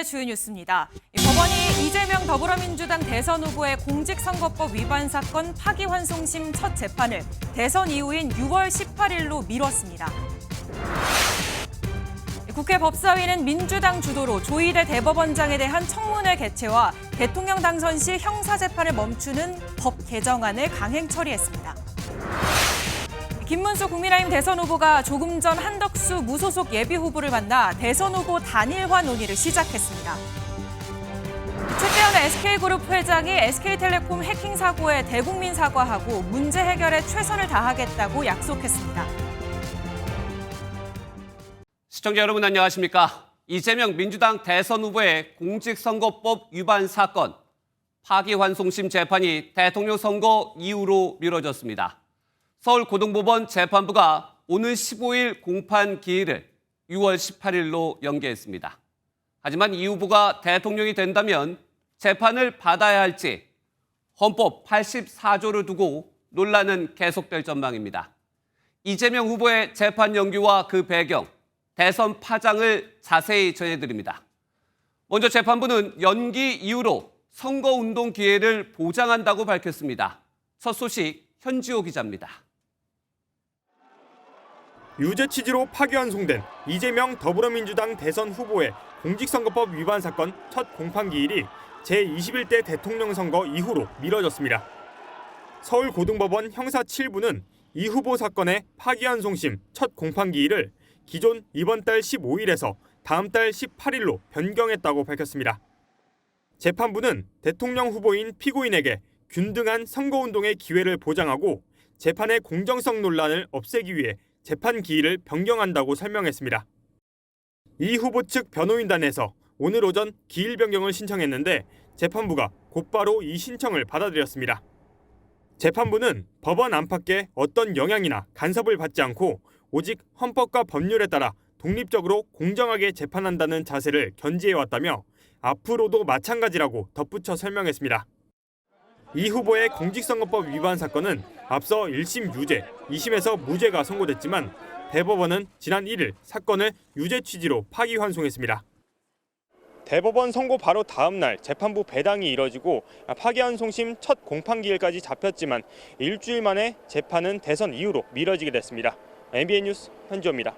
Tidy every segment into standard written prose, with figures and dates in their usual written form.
오늘의 주요 뉴스입니다. 법원이 이재명 더불어민주당 대선 후보의 공직선거법 위반 사건 파기환송심 첫 재판을 대선 이후인 6월 18일로 미뤘습니다. 국회 법사위는 민주당 주도로 조희대 대법원장에 대한 청문회 개최와 대통령 당선 시 형사재판을 멈추는 법 개정안을 강행 처리했습니다. 김문수 국민의힘 대선 후보가 조금 전 한덕수 무소속 예비후보를 만나 대선 후보 단일화 논의를 시작했습니다. 최태원 SK그룹 회장이 SK텔레콤 해킹 사고에 대국민 사과하고 문제 해결에 최선을 다하겠다고 약속했습니다. 시청자 여러분 안녕하십니까? 이재명 민주당 대선 후보의 공직선거법 위반 사건 파기환송심 재판이 대통령 선거 이후로 미뤄졌습니다. 서울고등법원 재판부가 오는 15일 공판 기일을 6월 18일로 연기했습니다. 하지만 이 후보가 대통령이 된다면 재판을 받아야 할지 헌법 84조를 두고 논란은 계속될 전망입니다. 이재명 후보의 재판 연기와 그 배경, 대선 파장을 자세히 전해드립니다. 먼저 재판부는 연기 이후로 선거운동 기회를 보장한다고 밝혔습니다. 첫 소식 현지호 기자입니다. 유죄 취지로 파기환송된 이재명 더불어민주당 대선 후보의 공직선거법 위반 사건 첫 공판기일이 제21대 대통령 선거 이후로 미뤄졌습니다. 서울고등법원 형사 7부는 이 후보 사건의 파기환송심 첫 공판기일을 기존 이번 달 15일에서 다음 달 18일로 변경했다고 밝혔습니다. 재판부는 대통령 후보인 피고인에게 균등한 선거운동의 기회를 보장하고 재판의 공정성 논란을 없애기 위해 재판 기일을 변경한다고 설명했습니다. 이 후보 측 변호인단에서 오늘 오전 기일 변경을 신청했는데 재판부가 곧바로 이 신청을 받아들였습니다. 재판부는 법원 안팎에 어떤 영향이나 간섭을 받지 않고 오직 헌법과 법률에 따라 독립적으로 공정하게 재판한다는 자세를 견지해왔다며 앞으로도 마찬가지라고 덧붙여 설명했습니다. 이 후보의 공직선거법 위반 사건은 앞서 1심 유죄, 2심에서 무죄가 선고됐지만 대법원은 지난 1일 사건을 유죄 취지로 파기환송했습니다. 대법원 선고 바로 다음 날 재판부 배당이 이뤄지고 파기환송심 첫 공판기일까지 잡혔지만 일주일 만에 재판은 대선 이후로 미뤄지게 됐습니다. MBN 뉴스 현지호입니다.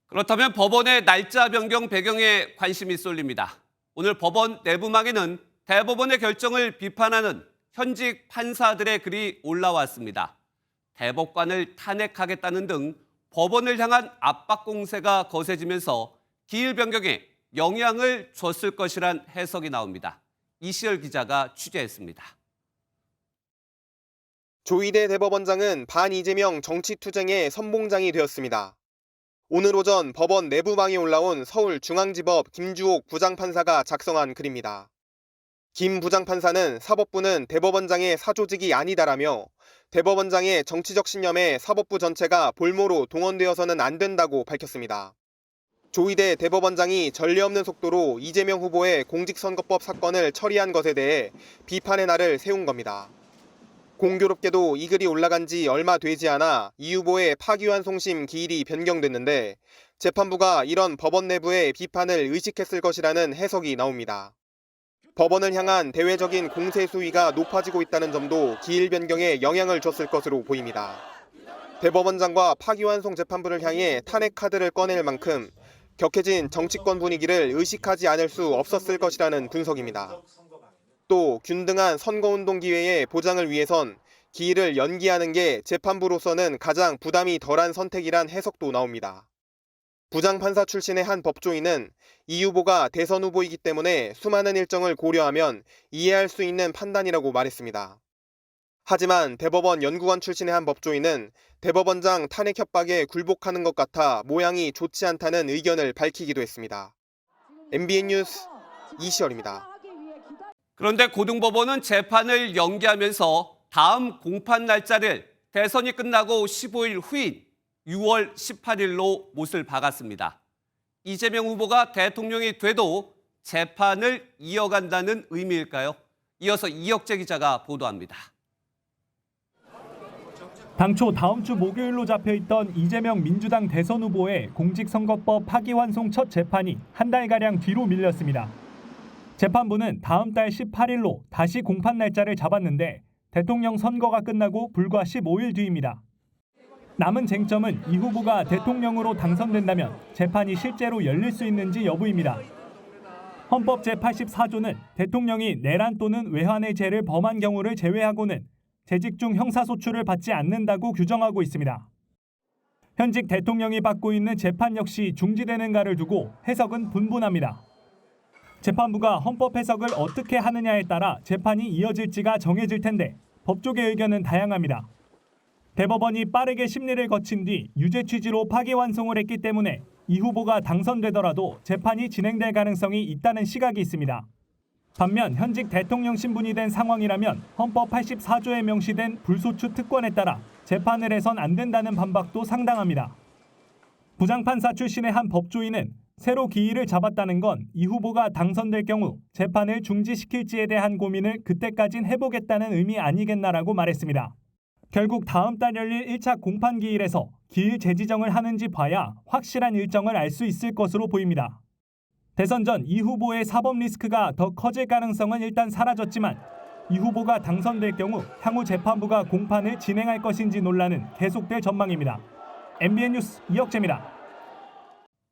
그렇다면 법원의 날짜 변경 배경에 관심이 쏠립니다. 오늘 법원 내부망에는 대법원의 결정을 비판하는 현직 판사들의 글이 올라왔습니다. 대법관을 탄핵하겠다는 등 법원을 향한 압박 공세가 거세지면서 기일 변경에 영향을 줬을 것이란 해석이 나옵니다. 이시열 기자가 취재했습니다. 조희대 대법원장은 반이재명 정치투쟁의 선봉장이 되었습니다. 오늘 오전 법원 내부망에 올라온 서울중앙지법 김주옥 부장판사가 작성한 글입니다. 김 부장판사는 사법부는 대법원장의 사조직이 아니다라며 대법원장의 정치적 신념에 사법부 전체가 볼모로 동원되어서는 안 된다고 밝혔습니다. 조희대 대법원장이 전례 없는 속도로 이재명 후보의 공직선거법 사건을 처리한 것에 대해 비판의 날을 세운 겁니다. 공교롭게도 이 글이 올라간 지 얼마 되지 않아 이 후보의 파기환송심 기일이 변경됐는데 재판부가 이런 법원 내부의 비판을 의식했을 것이라는 해석이 나옵니다. 법원을 향한 대외적인 공세 수위가 높아지고 있다는 점도 기일 변경에 영향을 줬을 것으로 보입니다. 대법원장과 파기환송 재판부를 향해 탄핵 카드를 꺼낼 만큼 격해진 정치권 분위기를 의식하지 않을 수 없었을 것이라는 분석입니다. 또 균등한 선거운동 기회의 보장을 위해선 기일을 연기하는 게 재판부로서는 가장 부담이 덜한 선택이란 해석도 나옵니다. 부장판사 출신의 한 법조인은 이 후보가 대선 후보이기 때문에 수많은 일정을 고려하면 이해할 수 있는 판단이라고 말했습니다. 하지만 대법원 연구관 출신의 한 법조인은 대법원장 탄핵 협박에 굴복하는 것 같아 모양이 좋지 않다는 의견을 밝히기도 했습니다. MBN 뉴스 이시열입니다. 그런데 고등법원은 재판을 연기하면서 다음 공판 날짜를 대선이 끝나고 15일 후인 6월 18일로 못을 박았습니다. 이재명 후보가 대통령이 돼도 재판을 이어간다는 의미일까요? 이어서 이혁재 기자가 보도합니다. 당초 다음 주 목요일로 잡혀있던 이재명 민주당 대선 후보의 공직선거법 파기환송 첫 재판이 한 달가량 뒤로 밀렸습니다. 재판부는 다음 달 18일로 다시 공판 날짜를 잡았는데 대통령 선거가 끝나고 불과 15일 뒤입니다. 남은 쟁점은 이 후보가 대통령으로 당선된다면 재판이 실제로 열릴 수 있는지 여부입니다. 헌법 제84조는 대통령이 내란 또는 외환의 죄를 범한 경우를 제외하고는 재직 중 형사소출을 받지 않는다고 규정하고 있습니다. 현직 대통령이 받고 있는 재판 역시 중지되는가를 두고 해석은 분분합니다. 재판부가 헌법 해석을 어떻게 하느냐에 따라 재판이 이어질지가 정해질 텐데 법조계 의견은 다양합니다. 대법원이 빠르게 심리를 거친 뒤 유죄 취지로 파기환송을 했기 때문에 이 후보가 당선되더라도 재판이 진행될 가능성이 있다는 시각이 있습니다. 반면 현직 대통령 신분이 된 상황이라면 헌법 84조에 명시된 불소추 특권에 따라 재판을 해선 안 된다는 반박도 상당합니다. 부장판사 출신의 한 법조인은 새로 기일을 잡았다는 건 이 후보가 당선될 경우 재판을 중지시킬지에 대한 고민을 그때까진 해보겠다는 의미 아니겠나라고 말했습니다. 결국 다음 달 열릴 1차 공판 기일에서 기일 재지정을 하는지 봐야 확실한 일정을 알 수 있을 것으로 보입니다. 대선 전 이 후보의 사법 리스크가 더 커질 가능성은 일단 사라졌지만 이 후보가 당선될 경우 향후 재판부가 공판을 진행할 것인지 논란은 계속될 전망입니다. MBN 뉴스 이혁재입니다.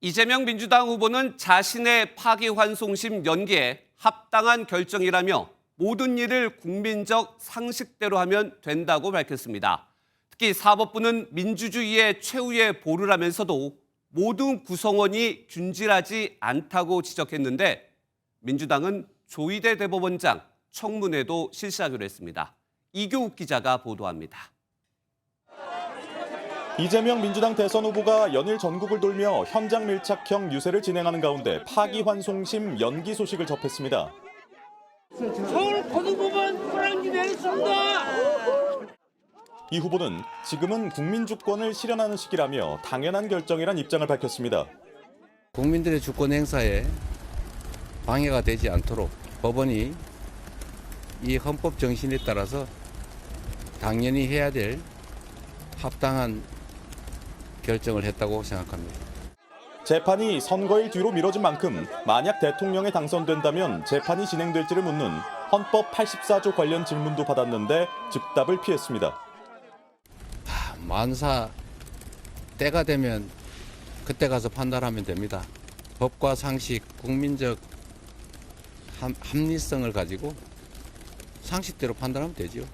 이재명 민주당 후보는 자신의 파기환송심 연기에 합당한 결정이라며 모든 일을 국민적 상식대로 하면 된다고 밝혔습니다. 특히 사법부는 민주주의의 최후의 보루라면서도 모든 구성원이 균질하지 않다고 지적했는데 민주당은 조희대 대법원장 청문회도 실시하기로 했습니다. 이교욱 기자가 보도합니다. 이재명 민주당 대선 후보가 연일 전국을 돌며 현장 밀착형 유세를 진행하는 가운데 파기환송심 연기 소식을 접했습니다. 서울 고등법원 불안지 내렸습니다. 이 후보는 지금은 국민 주권을 실현하는 시기라며 당연한 결정이란 입장을 밝혔습니다. 국민들의 주권 행사에 방해가 되지 않도록 법원이 이 헌법 정신에 따라서 당연히 해야 될 합당한 결정을 했다고 생각합니다. 재판이 선거일 뒤로 미뤄진 만큼 만약 대통령에 당선된다면 재판이 진행될지를 묻는 헌법 84조 관련 질문도 받았는데 즉답을 피했습니다. 만사 때가 되면 그때 가서 판단하면 됩니다. 법과 상식, 국민적 합리성을 가지고 상식대로 판단하면 되죠.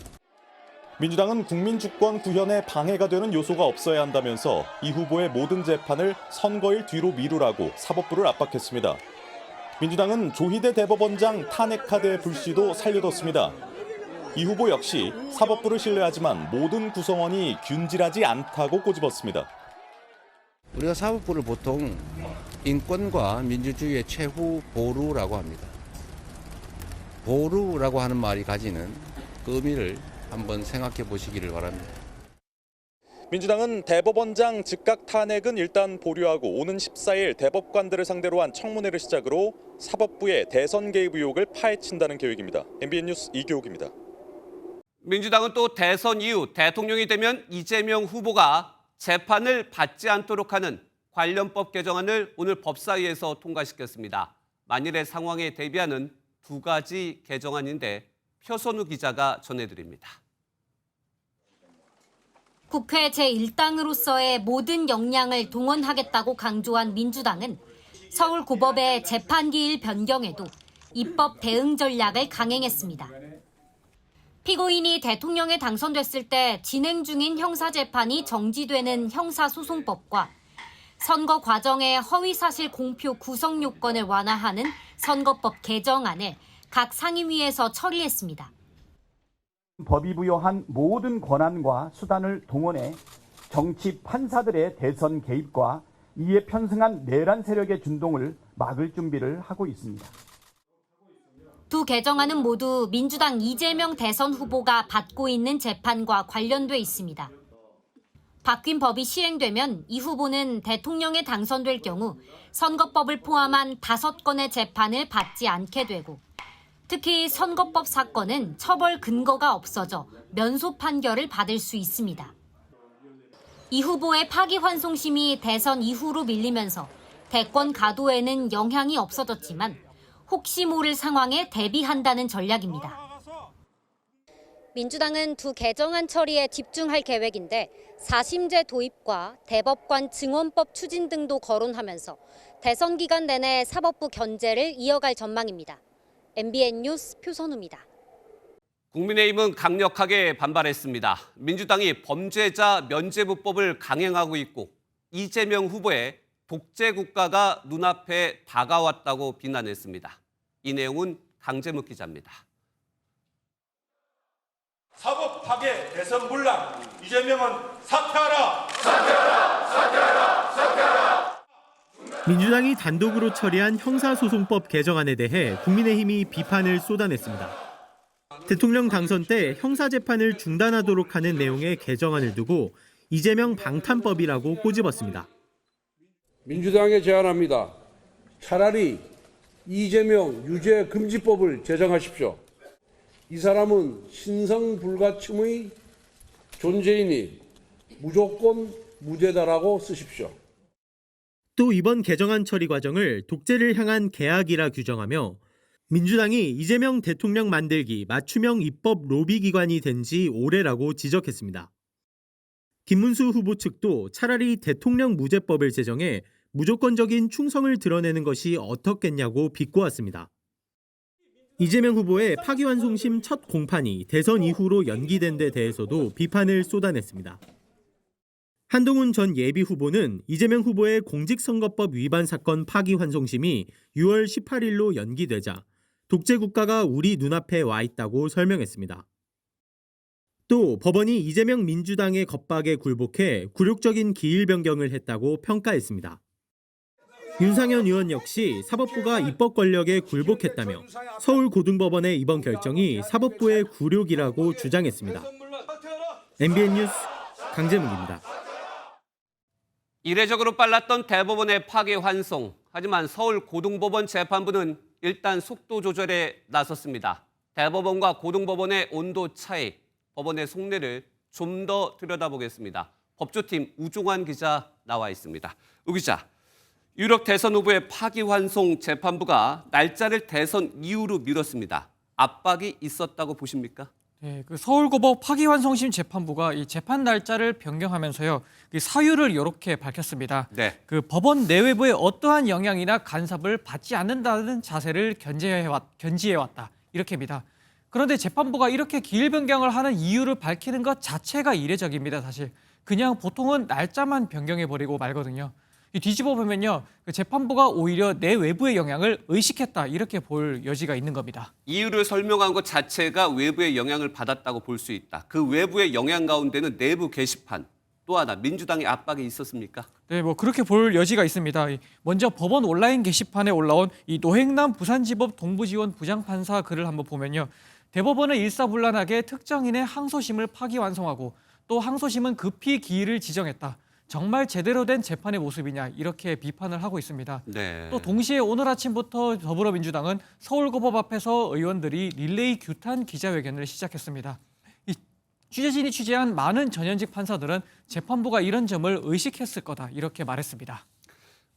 민주당은 국민 주권 구현에 방해가 되는 요소가 없어야 한다면서 이 후보의 모든 재판을 선거일 뒤로 미루라고 사법부를 압박했습니다. 민주당은 조희대 대법원장 탄핵 카드의 불씨도 살려뒀습니다. 이 후보 역시 사법부를 신뢰하지만 모든 구성원이 균질하지 않다고 꼬집었습니다. 우리가 사법부를 보통 인권과 민주주의의 최후 보루라고 합니다. 보루라고 하는 말이 가지는 그 의미를 한번 생각해 보시기를 바랍니다. 민주당은 대법원장 즉각 탄핵은 일단 보류하고 오는 14일 대법관들을 상대로 한 청문회를 시작으로 사법부의 대선 개입 의혹을 파헤친다는 계획입니다. MBN 뉴스 이교욱입니다. 민주당은 또 대선 이후 대통령이 되면 이재명 후보가 재판을 받지 않도록 하는 관련법 개정안을 오늘 법사위에서 통과시켰습니다. 만일의 상황에 대비하는 두 가지 개정안인데 표선우 기자가 전해드립니다. 국회 제1당으로서의 모든 역량을 동원하겠다고 강조한 민주당은 서울고법의 재판기일 변경에도 입법 대응 전략을 강행했습니다. 피고인이 대통령에 당선됐을 때 진행 중인 형사재판이 정지되는 형사소송법과 선거 과정의 허위사실 공표 구성 요건을 완화하는 선거법 개정안을 각 상임위에서 처리했습니다. 법이 부여한 모든 권한과 수단을 동원해 정치 판사들의 대선 개입과 이에 편승한 내란 세력의 준동을 막을 준비를 하고 있습니다. 두 개정안은 모두 민주당 이재명 대선 후보가 받고 있는 재판과 관련돼 있습니다. 바뀐 법이 시행되면 이 후보는 대통령에 당선될 경우 선거법을 포함한 5건의 재판을 받지 않게 되고 특히 선거법 사건은 처벌 근거가 없어져 면소 판결을 받을 수 있습니다. 이 후보의 파기환송심이 대선 이후로 밀리면서 대권 가도에는 영향이 없어졌지만 혹시 모를 상황에 대비한다는 전략입니다. 민주당은 두 개정안 처리에 집중할 계획인데 사심제 도입과 대법관 증언법 추진 등도 거론하면서 대선 기간 내내 사법부 견제를 이어갈 전망입니다. MBN 뉴스 표선우입니다. 국민의힘은 강력하게 반발했습니다. 민주당이 범죄자 면죄부법을 강행하고 있고 이재명 후보의 독재 국가가 눈앞에 다가왔다고 비난했습니다. 이 내용은 강재묵 기자입니다. 사법 파괴, 대선 분란, 이재명은 사퇴하라! 민주당이 단독으로 처리한 형사소송법 개정안에 대해 국민의힘이 비판을 쏟아냈습니다. 대통령 당선 때 형사재판을 중단하도록 하는 내용의 개정안을 두고 이재명 방탄법이라고 꼬집었습니다. 민주당에 제안합니다. 차라리 이재명 유죄 금지법을 제정하십시오. 이 사람은 신성불가침의 존재이니 무조건 무죄다라고 쓰십시오. 또 이번 개정안 처리 과정을 독재를 향한 개혁이라 규정하며 민주당이 이재명 대통령 만들기 맞춤형 입법 로비 기관이 된 지 오래라고 지적했습니다. 김문수 후보 측도 차라리 대통령 무죄법을 제정해 무조건적인 충성을 드러내는 것이 어떻겠냐고 비꼬았습니다. 이재명 후보의 파기환송심 첫 공판이 대선 이후로 연기된 데 대해서도 비판을 쏟아냈습니다. 한동훈 전 예비후보는 이재명 후보의 공직선거법 위반 사건 파기환송심이 6월 18일로 연기되자 독재국가가 우리 눈앞에 와 있다고 설명했습니다. 또 법원이 이재명 민주당의 겁박에 굴복해 굴욕적인 기일 변경을 했다고 평가했습니다. 윤상현 의원 역시 사법부가 입법 권력에 굴복했다며 서울고등법원의 이번 결정이 사법부의 굴욕이라고 주장했습니다. MBN 뉴스 강재묵입니다. 이례적으로 빨랐던 대법원의 파기환송. 하지만 서울고등법원 재판부는 일단 속도 조절에 나섰습니다. 대법원과 고등법원의 온도 차이, 법원의 속내를 좀 더 들여다보겠습니다. 법조팀 우종환 기자 나와 있습니다. 우 기자, 유력 대선 후보의 파기환송 재판부가 날짜를 대선 이후로 미뤘습니다. 압박이 있었다고 보십니까? 네, 그 서울고법 파기환송심 재판부가 이 재판 날짜를 변경하면서요, 그 사유를 이렇게 밝혔습니다. 네. 그 법원 내외부의 어떠한 영향이나 간섭을 받지 않는다는 자세를 견지해왔다 이렇게입니다. 그런데 재판부가 이렇게 기일 변경을 하는 이유를 밝히는 것 자체가 이례적입니다. 사실 그냥 보통은 날짜만 변경해버리고 말거든요. 뒤집어 보면요, 그 재판부가 오히려 내외부의 영향을 의식했다 이렇게 볼 여지가 있는 겁니다. 이유를 설명한 것 자체가 외부의 영향을 받았다고 볼 수 있다. 그 외부의 영향 가운데는 내부 게시판, 또 하나 민주당의 압박이 있었습니까? 네, 뭐 그렇게 볼 여지가 있습니다. 먼저 법원 온라인 게시판에 올라온 이 노행남 부산지법 동부지원 부장판사 글을 한번 보면요, 대법원은 일사불란하게 특정인의 항소심을 파기환송하고 또 항소심은 급히 기일을 지정했다. 정말 제대로 된 재판의 모습이냐 이렇게 비판을 하고 있습니다. 네. 또 동시에 오늘 아침부터 더불어민주당은 서울고법 앞에서 의원들이 릴레이 규탄 기자회견을 시작했습니다. 이 취재진이 취재한 많은 전현직 판사들은 재판부가 이런 점을 의식했을 거다 이렇게 말했습니다.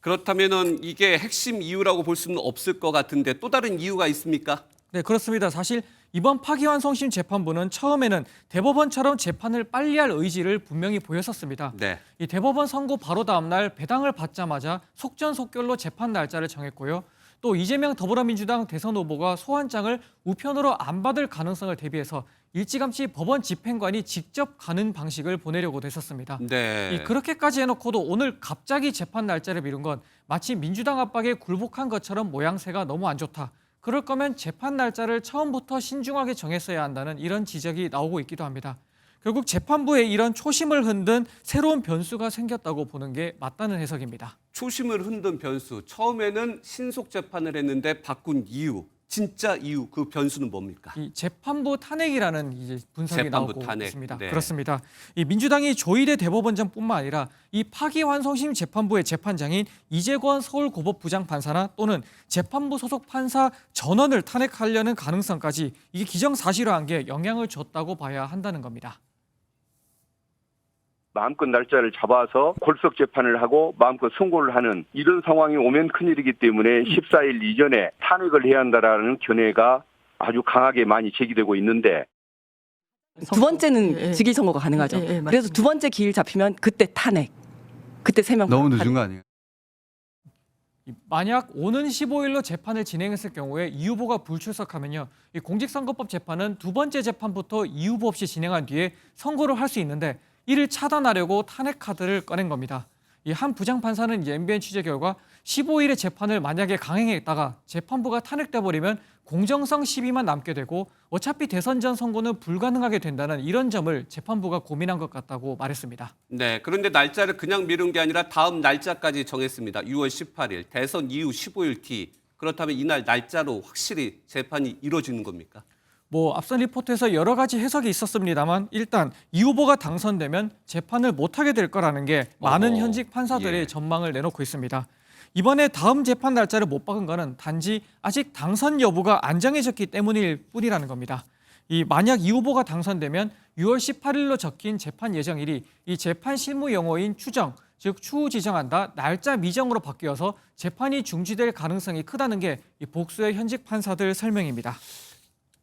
그렇다면은 이게 핵심 이유라고 볼 수는 없을 것 같은데 또 다른 이유가 있습니까? 네, 그렇습니다. 사실 이번 파기환송심 재판부는 처음에는 대법원처럼 재판을 빨리 할 의지를 분명히 보였었습니다. 네. 이 대법원 선고 바로 다음 날 배당을 받자마자 속전속결로 재판 날짜를 정했고요. 또 이재명 더불어민주당 대선 후보가 소환장을 우편으로 안 받을 가능성을 대비해서 일찌감치 법원 집행관이 직접 가는 방식을 보내려고 했었습니다. 네. 그렇게까지 해놓고도 오늘 갑자기 재판 날짜를 미룬 건 마치 민주당 압박에 굴복한 것처럼 모양새가 너무 안 좋다. 그럴 거면 재판 날짜를 처음부터 신중하게 정했어야 한다는 이런 지적이 나오고 있기도 합니다. 결국 재판부의 이런 초심을 흔든 새로운 변수가 생겼다고 보는 게 맞다는 해석입니다. 초심을 흔든 변수. 처음에는 신속 재판을 했는데 바꾼 이유, 진짜 이유, 그 변수는 뭡니까? 이 재판부 탄핵이라는 이제 분석이 재판부 나오고 탄핵. 있습니다. 네. 그렇습니다. 이 민주당이 조희대 대법원장뿐만 아니라 이 파기환송심 재판부의 재판장인 이재권 서울고법 부장판사나 또는 재판부 소속 판사 전원을 탄핵하려는 가능성까지 이게 기정사실화한 게 영향을 줬다고 봐야 한다는 겁니다. 마음껏 날짜를 잡아서 골석 재판을 하고 마음껏 선고를 하는 이런 상황이 오면 큰일이기 때문에 14일 이전에 탄핵을 해야 한다라는 견해가 아주 강하게 많이 제기되고 있는데 두 번째는 직위 선고가 가능하죠. 그래서 두 번째 기일 잡히면 그때 탄핵. 그때 3명 너무 늦은 거 아니에요? 만약 오는 15일로 재판을 진행했을 경우에 이 후보가 불출석하면요, 이 공직선거법 재판은 두 번째 재판부터 이 후보 없이 진행한 뒤에 선고를 할 수 있는데 이를 차단하려고 탄핵 카드를 꺼낸 겁니다. 이 한 부장판사는 MBN 취재 결과 15일에 재판을 만약에 강행했다가 재판부가 탄핵돼 버리면 공정성 시비만 남게 되고 어차피 대선 전 선고는 불가능하게 된다는 이런 점을 재판부가 고민한 것 같다고 말했습니다. 네, 그런데 날짜를 그냥 미룬 게 아니라 다음 날짜까지 정했습니다. 6월 18일, 대선 이후 15일 뒤. 그렇다면 이날 날짜로 확실히 재판이 이루어지는 겁니까? 앞선 리포트에서 여러 가지 해석이 있었습니다만 일단 이 후보가 당선되면 재판을 못하게 될 거라는 게 많은 현직 판사들의 전망을 내놓고 있습니다. 이번에 다음 재판 날짜를 못 박은 거는 단지 아직 당선 여부가 안 정해졌기 때문일 뿐이라는 겁니다. 만약 이 후보가 당선되면 6월 18일로 적힌 재판 예정일이 이 재판 실무 용어인 추정, 즉 추후 지정한다, 날짜 미정으로 바뀌어서 재판이 중지될 가능성이 크다는 게 이 복수의 현직 판사들 설명입니다.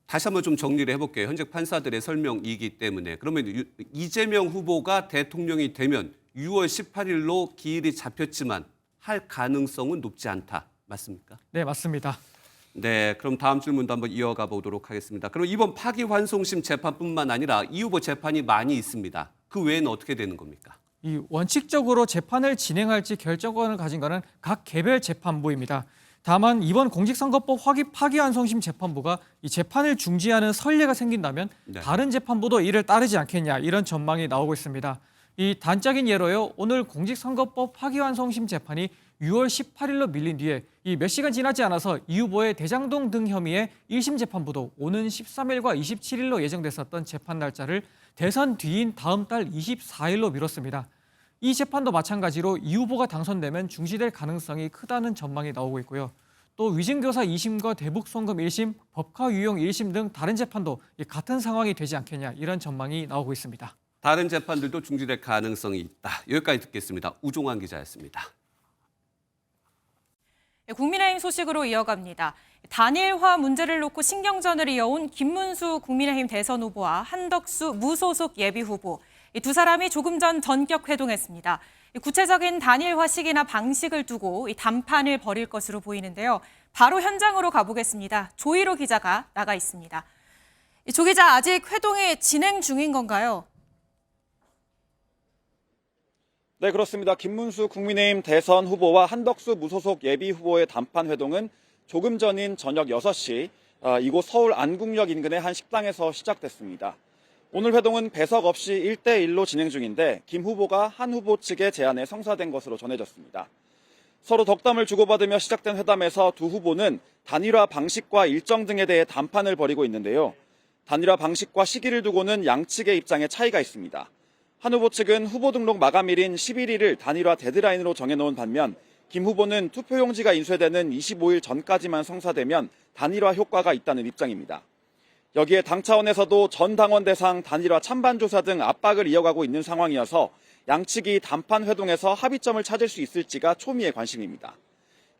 다시 한번 좀 정리를 해볼게요. 현직 판사들의 설명이기 때문에. 그러면 이재명 후보가 대통령이 되면 6월 18일로 기일이 잡혔지만 할 가능성은 높지 않다. 맞습니까? 네, 맞습니다. 네, 그럼 다음 질문도 한번 이어가 보도록 하겠습니다. 그럼 이번 파기환송심 재판뿐만 아니라 이 후보 재판이 많이 있습니다. 그 외에는 어떻게 되는 겁니까? 원칙적으로 재판을 진행할지 결정권을 가진 것은 각 개별 재판부입니다. 다만 이번 공직선거법 파기환송심 재판부가 이 재판을 중지하는 선례가 생긴다면 다른 재판부도 이를 따르지 않겠냐, 이런 전망이 나오고 있습니다. 이 단적인 예로요, 오늘 공직선거법 파기환송심 재판이 6월 18일로 밀린 뒤에 이 몇 시간 지나지 않아서 이 후보의 대장동 등 혐의의 1심 재판부도 오는 13일과 27일로 예정됐었던 재판 날짜를 대선 뒤인 다음 달 24일로 미뤘습니다. 이 재판도 마찬가지로 이 후보가 당선되면 중지될 가능성이 크다는 전망이 나오고 있고요. 또 위증교사 2심과 대북송금 1심, 법카 유용 1심 등 다른 재판도 같은 상황이 되지 않겠냐, 이런 전망이 나오고 있습니다. 다른 재판들도 중지될 가능성이 있다. 여기까지 듣겠습니다. 우종환 기자였습니다. 국민의힘 소식으로 이어갑니다. 단일화 문제를 놓고 신경전을 이어온 김문수 국민의힘 대선 후보와 한덕수 무소속 예비후보. 이 두 사람이 조금 전 전격 회동했습니다. 구체적인 단일화 시기나 방식을 두고 이 담판을 벌일 것으로 보이는데요. 바로 현장으로 가보겠습니다. 조희로 기자가 나가 있습니다. 조 기자, 아직 회동이 진행 중인 건가요? 네, 그렇습니다. 김문수 국민의힘 대선 후보와 한덕수 무소속 예비후보의 담판 회동은 조금 전인 저녁 6시 이곳 서울 안국역 인근의 한 식당에서 시작됐습니다. 오늘 회동은 배석 없이 1대1로 진행 중인데 김 후보가 한 후보 측의 제안에 성사된 것으로 전해졌습니다. 서로 덕담을 주고받으며 시작된 회담에서 두 후보는 단일화 방식과 일정 등에 대해 담판을 벌이고 있는데요. 단일화 방식과 시기를 두고는 양측의 입장에 차이가 있습니다. 한 후보 측은 후보 등록 마감일인 11일을 단일화 데드라인으로 정해놓은 반면 김 후보는 투표용지가 인쇄되는 25일 전까지만 성사되면 단일화 효과가 있다는 입장입니다. 여기에 당 차원에서도 전 당원 대상 단일화 찬반 조사 등 압박을 이어가고 있는 상황이어서 양측이 담판 회동에서 합의점을 찾을 수 있을지가 초미의 관심입니다.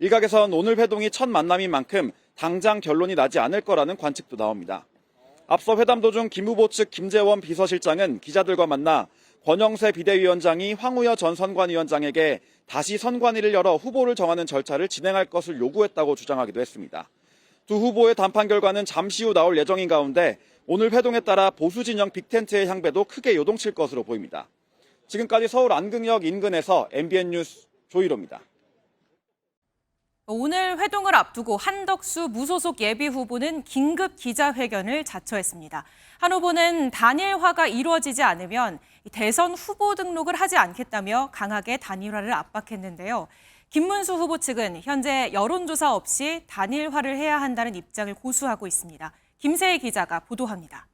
일각에선 오늘 회동이 첫 만남인 만큼 당장 결론이 나지 않을 거라는 관측도 나옵니다. 앞서 회담 도중 김 후보 측 김재원 비서실장은 기자들과 만나 권영세 비대위원장이 황우여 전 선관위원장에게 다시 선관위를 열어 후보를 정하는 절차를 진행할 것을 요구했다고 주장하기도 했습니다. 두 후보의 담판 결과는 잠시 후 나올 예정인 가운데 오늘 회동에 따라 보수 진영 빅텐트의 향배도 크게 요동칠 것으로 보입니다. 지금까지 서울 안국역 인근에서 MBN 뉴스 조희로입니다. 오늘 회동을 앞두고 한덕수 무소속 예비후보는 긴급 기자회견을 자처했습니다. 한 후보는 단일화가 이루어지지 않으면 대선 후보 등록을 하지 않겠다며 강하게 단일화를 압박했는데요. 김문수 후보 측은 현재 여론조사 없이 단일화를 해야 한다는 입장을 고수하고 있습니다. 김세희 기자가 보도합니다.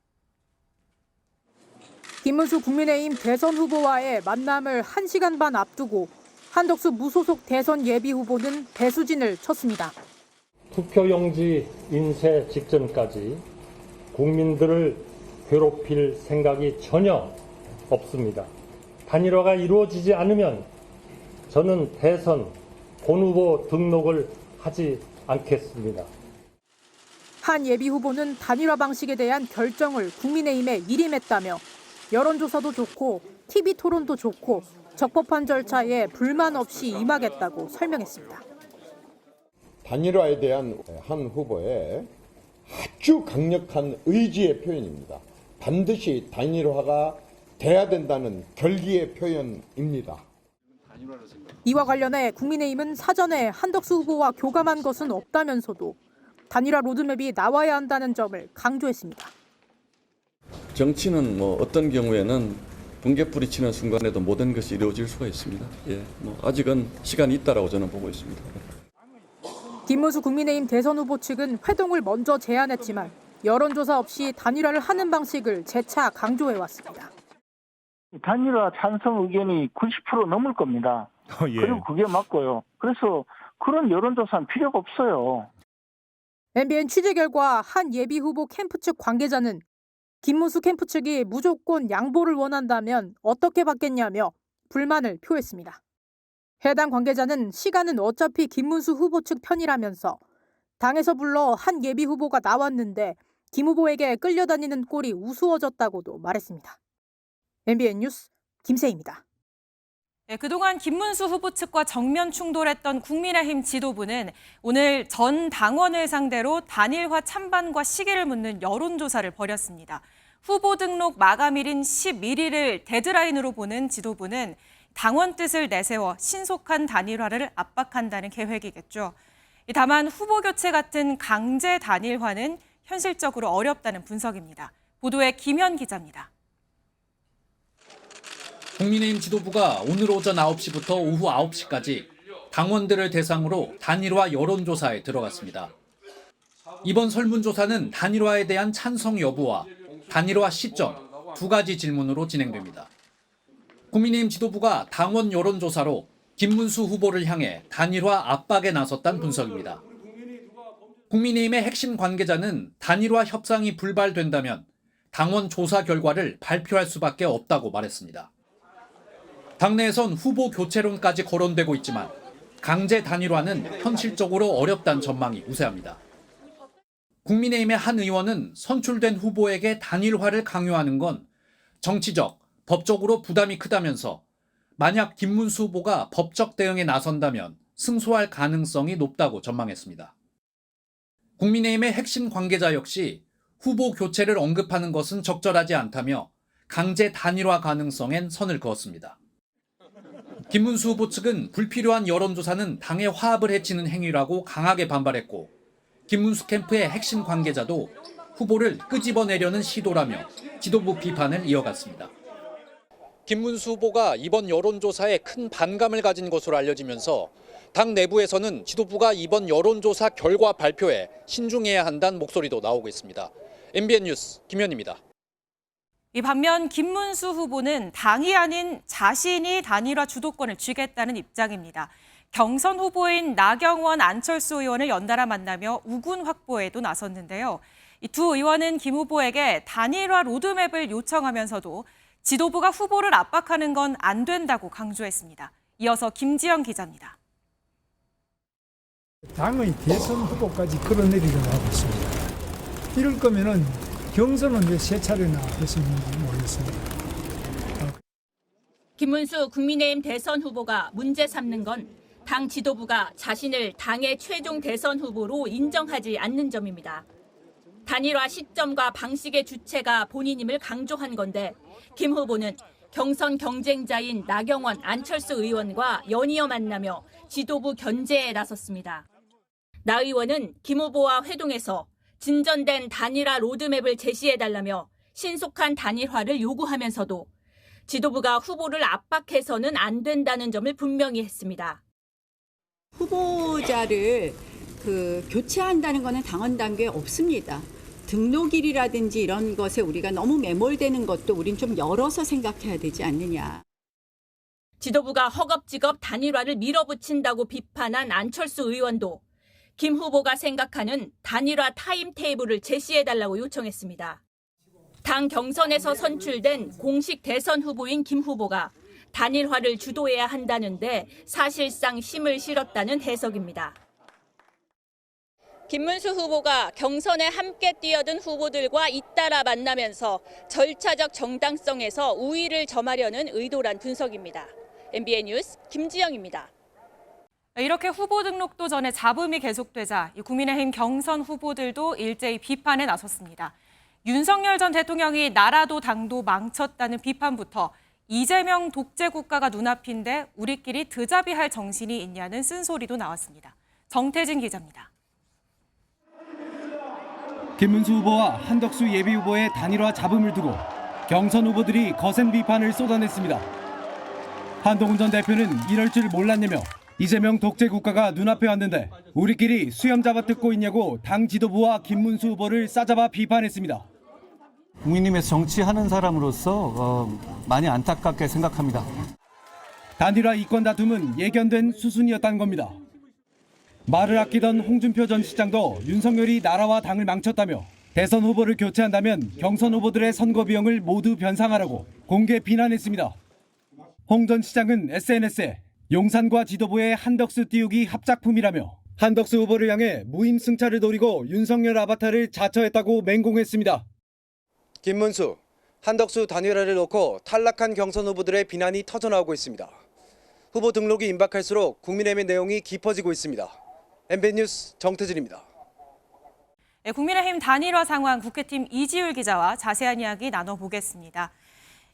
김문수 국민의힘 대선 후보와의 만남을 1시간 반 앞두고 한덕수 무소속 대선 예비후보는 배수진을 쳤습니다. 투표용지 인쇄 직전까지 국민들을 괴롭힐 생각이 전혀 없습니다. 단일화가 이루어지지 않으면 저는 대선 본후보 등록을 하지 않겠습니다. 한 예비후보는 단일화 방식에 대한 결정을 국민의힘에 일임했다며 여론조사도 좋고 TV 토론도 좋고 적법한 절차에 불만 없이 임하겠다고 설명했습니다. 단일화에 대한 한 후보의 아주 강력한 의지의 표현입니다. 반드시 단일화가 돼야 된다는 결기의 표현입니다. 이와 관련해 국민의힘은 사전에 한덕수 후보와 교감한 것은 없다면서도 단일화 로드맵이 나와야 한다는 점을 강조했습니다. 정치는 어떤 경우에는 번개불이 치는 순간에도 모든 것이 이루어질 수가 있습니다. 아직은 시간이 있다라고 저는 보고 있습니다. 김문수 국민의힘 대선 후보 측은 회동을 먼저 제안했지만 여론조사 없이 단일화를 하는 방식을 재차 강조해왔습니다. 단일화 찬성 의견이 90% 넘을 겁니다. 그리고 그게 맞고요. 그래서 그런 여론조사는 필요가 없어요. MBN 취재 결과 한 예비후보 캠프 측 관계자는 김문수 캠프 측이 무조건 양보를 원한다면 어떻게 받겠냐며 불만을 표했습니다. 해당 관계자는 시간은 어차피 김문수 후보 측 편이라면서 당에서 불러 한 예비후보가 나왔는데 김 후보에게 끌려다니는 꼴이 우스워졌다고도 말했습니다. MBN 뉴스 김세희입니다. 그동안 김문수 후보 측과 정면 충돌했던 국민의힘 지도부는 오늘 전 당원을 상대로 단일화 찬반과 시기를 묻는 여론조사를 벌였습니다. 후보 등록 마감일인 11일을 데드라인으로 보는 지도부는 당원 뜻을 내세워 신속한 단일화를 압박한다는 계획이겠죠. 다만 후보 교체 같은 강제 단일화는 현실적으로 어렵다는 분석입니다. 보도에 김현 기자입니다. 국민의힘 지도부가 오늘 오전 9시부터 오후 9시까지 당원들을 대상으로 단일화 여론조사에 들어갔습니다. 이번 설문조사는 단일화에 대한 찬성 여부와 단일화 시점 두 가지 질문으로 진행됩니다. 국민의힘 지도부가 당원 여론조사로 김문수 후보를 향해 단일화 압박에 나섰다는 분석입니다. 국민의힘의 핵심 관계자는 단일화 협상이 불발된다면 당원 조사 결과를 발표할 수밖에 없다고 말했습니다. 당내에선 후보 교체론까지 거론되고 있지만 강제 단일화는 현실적으로 어렵다는 전망이 우세합니다. 국민의힘의 한 의원은 선출된 후보에게 단일화를 강요하는 건 정치적, 법적으로 부담이 크다면서 만약 김문수 후보가 법적 대응에 나선다면 승소할 가능성이 높다고 전망했습니다. 국민의힘의 핵심 관계자 역시 후보 교체를 언급하는 것은 적절하지 않다며 강제 단일화 가능성엔 선을 그었습니다. 김문수 후보 측은 불필요한 여론조사는 당의 화합을 해치는 행위라고 강하게 반발했고 김문수 캠프의 핵심 관계자도 후보를 끄집어내려는 시도라며 지도부 비판을 이어갔습니다. 김문수 후보가 이번 여론조사에 큰 반감을 가진 것으로 알려지면서 당 내부에서는 지도부가 이번 여론조사 결과 발표에 신중해야 한다는 목소리도 나오고 있습니다. MBN 뉴스 김현입니다. 이 반면 김문수 후보는 당이 아닌 자신이 단일화 주도권을 쥐겠다는 입장입니다. 경선 후보인 나경원, 안철수 의원을 연달아 만나며 우군 확보에도 나섰는데요. 이 두 의원은 김 후보에게 단일화 로드맵을 요청하면서도 지도부가 후보를 압박하는 건 안 된다고 강조했습니다. 이어서 김지영 기자입니다. 당의 대선 후보까지 끌어내리려고 하고 있습니다. 이럴 거면은 경선은 왜 세 차례나 했었는지 모르겠습니다. 김문수 국민의힘 대선 후보가 문제 삼는 건 당 지도부가 자신을 당의 최종 대선 후보로 인정하지 않는 점입니다. 단일화 시점과 방식의 주체가 본인임을 강조한 건데 김 후보는 경선 경쟁자인 나경원, 안철수 의원과 연이어 만나며 지도부 견제에 나섰습니다. 나 의원은 김 후보와 회동해서 진전된 단일화 로드맵을 제시해달라며 신속한 단일화를 요구하면서도 지도부가 후보를 압박해서는 안 된다는 점을 분명히 했습니다. 후보자를 교체한다는 것은 당원 단계에 없습니다. 등록일이라든지 이런 것에 우리가 너무 매몰되는 것도 우린 좀 열어서 생각해야 되지 않느냐. 지도부가 허겁지겁 단일화를 밀어붙인다고 비판한 안철수 의원도 김 후보가 생각하는 단일화 타임테이블을 제시해달라고 요청했습니다. 당 경선에서 선출된 공식 대선 후보인 김 후보가 단일화를 주도해야 한다는데 사실상 힘을 실었다는 해석입니다. 김문수 후보가 경선에 함께 뛰어든 후보들과 잇따라 만나면서 절차적 정당성에서 우위를 점하려는 의도란 분석입니다. MBN 뉴스 김지영입니다. 이렇게 후보 등록도 전에 잡음이 계속되자 국민의힘 경선 후보들도 일제히 비판에 나섰습니다. 윤석열 전 대통령이 나라도 당도 망쳤다는 비판부터 이재명 독재 국가가 눈앞인데 우리끼리 드자비할 정신이 있냐는 쓴소리도 나왔습니다. 정태진 기자입니다. 김문수 후보와 한덕수 예비후보의 단일화 잡음을 두고 경선 후보들이 거센 비판을 쏟아냈습니다. 한동훈 전 대표는 이럴 줄 몰랐냐며 이재명 독재 국가가 눈앞에 왔는데 우리끼리 수염 잡아뜯고 있냐고 당 지도부와 김문수 후보를 싸잡아 비판했습니다. 국민님에서 정치하는 사람으로서 많이 안타깝게 생각합니다. 단일화 이권 다툼은 예견된 수순이었다는 겁니다. 말을 아끼던 홍준표 전 시장도 윤석열이 나라와 당을 망쳤다며 대선 후보를 교체한다면 경선 후보들의 선거 비용을 모두 변상하라고 공개 비난했습니다. 홍 전 시장은 SNS에 용산과 지도부의 한덕수 띄우기 합작품이라며 한덕수 후보를 향해 무임승차를 노리고 윤석열 아바타를 자처했다고 맹공했습니다. 김문수, 한덕수 단일화를 놓고 탈락한 경선 후보들의 비난이 터져나오고 있습니다. 후보 등록이 임박할수록 국민의힘의 내용이 깊어지고 있습니다. MBN 뉴스 정태진입니다. 국민의힘 단일화 상황 국회팀 이지율 기자와 자세한 이야기 나눠보겠습니다.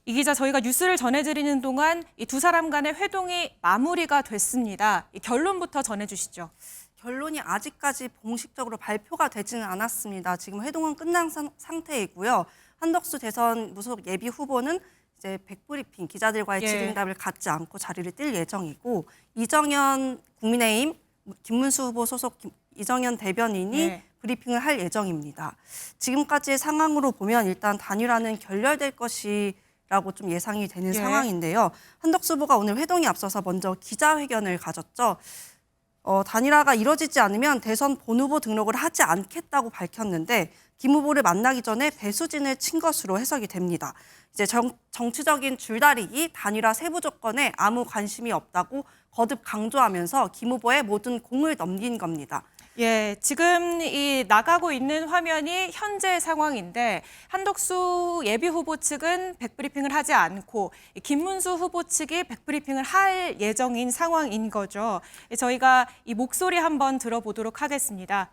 이 기자, 저희가 뉴스를 전해드리는 동안 이 두 사람 간의 회동이 마무리가 됐습니다. 이 결론부터 전해주시죠. 결론이 아직까지 공식적으로 발표가 되지는 않았습니다. 지금 회동은 끝난 상태이고요. 한덕수 대선 무소속 예비 후보는 이제 백브리핑 기자들과의 질의응답을 갖지 않고 자리를 뜰 예정이고, 이정현 국민의힘 김문수 후보 소속 이정현 대변인이 브리핑을 할 예정입니다. 지금까지의 상황으로 보면 일단 단일화는 결렬될 것이라고 좀 예상이 되는 상황인데요. 한덕수 후보가 오늘 회동에 앞서서 먼저 기자회견을 가졌죠. 단일화가 이뤄지지 않으면 대선 본후보 등록을 하지 않겠다고 밝혔는데 김 후보를 만나기 전에 배수진을 친 것으로 해석이 됩니다. 이제 정치적인 줄다리기, 단일화 세부 조건에 아무 관심이 없다고 거듭 강조하면서 김 후보의 모든 공을 넘긴 겁니다. 예, 지금 이 나가고 있는 화면이 현재 상황인데 한덕수 예비 후보 측은 백브리핑을 하지 않고 김문수 후보 측이 백브리핑을 할 예정인 상황인 거죠. 저희가 이 목소리 한번 들어보도록 하겠습니다.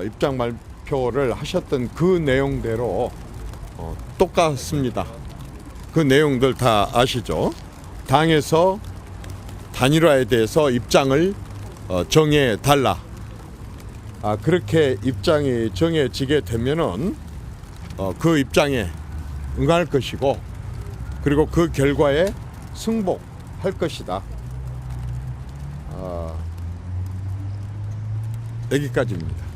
입장 발표를 하셨던 그 내용대로 똑같습니다. 그 내용들 다 아시죠? 당에서 단일화에 대해서 입장을 정해달라. 그렇게 입장이 정해지게 되면은 그 입장에 응할 것이고, 그리고 그 결과에 승복할 것이다. 여기까지입니다.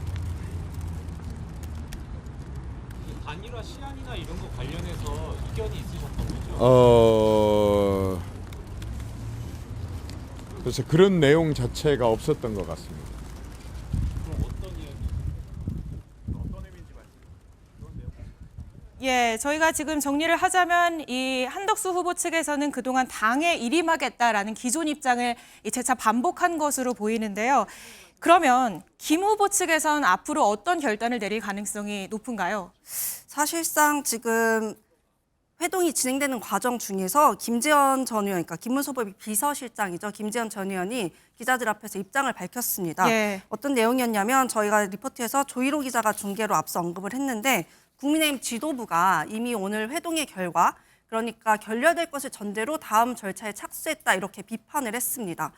단일화 시안이나 이런 거 관련해서 의견이 있으셨던 거죠? 그래서 그런 내용 자체가 없었던 것 같습니다. 그럼 어떤 이야기? 어떤 의미인지 예, 저희가 지금 정리를 하자면 이 한덕수 후보 측에서는 그동안 당에 일임하겠다라는 기존 입장을 재차 반복한 것으로 보이는데요. 그러면 김 후보 측에서는 앞으로 어떤 결단을 내릴 가능성이 높은가요? 사실상 지금 회동이 진행되는 과정 중에서 김재현 전 의원, 그러니까 김문수 후보 비서실장이죠. 김재현 전 의원이 기자들 앞에서 입장을 밝혔습니다. 어떤 내용이었냐면 저희가 리포트에서 조희로 기자가 중계로 앞서 언급을 했는데 국민의힘 지도부가 이미 오늘 회동의 결과, 그러니까 결렬될 것을 전제로 다음 절차에 착수했다, 이렇게 비판을 했습니다.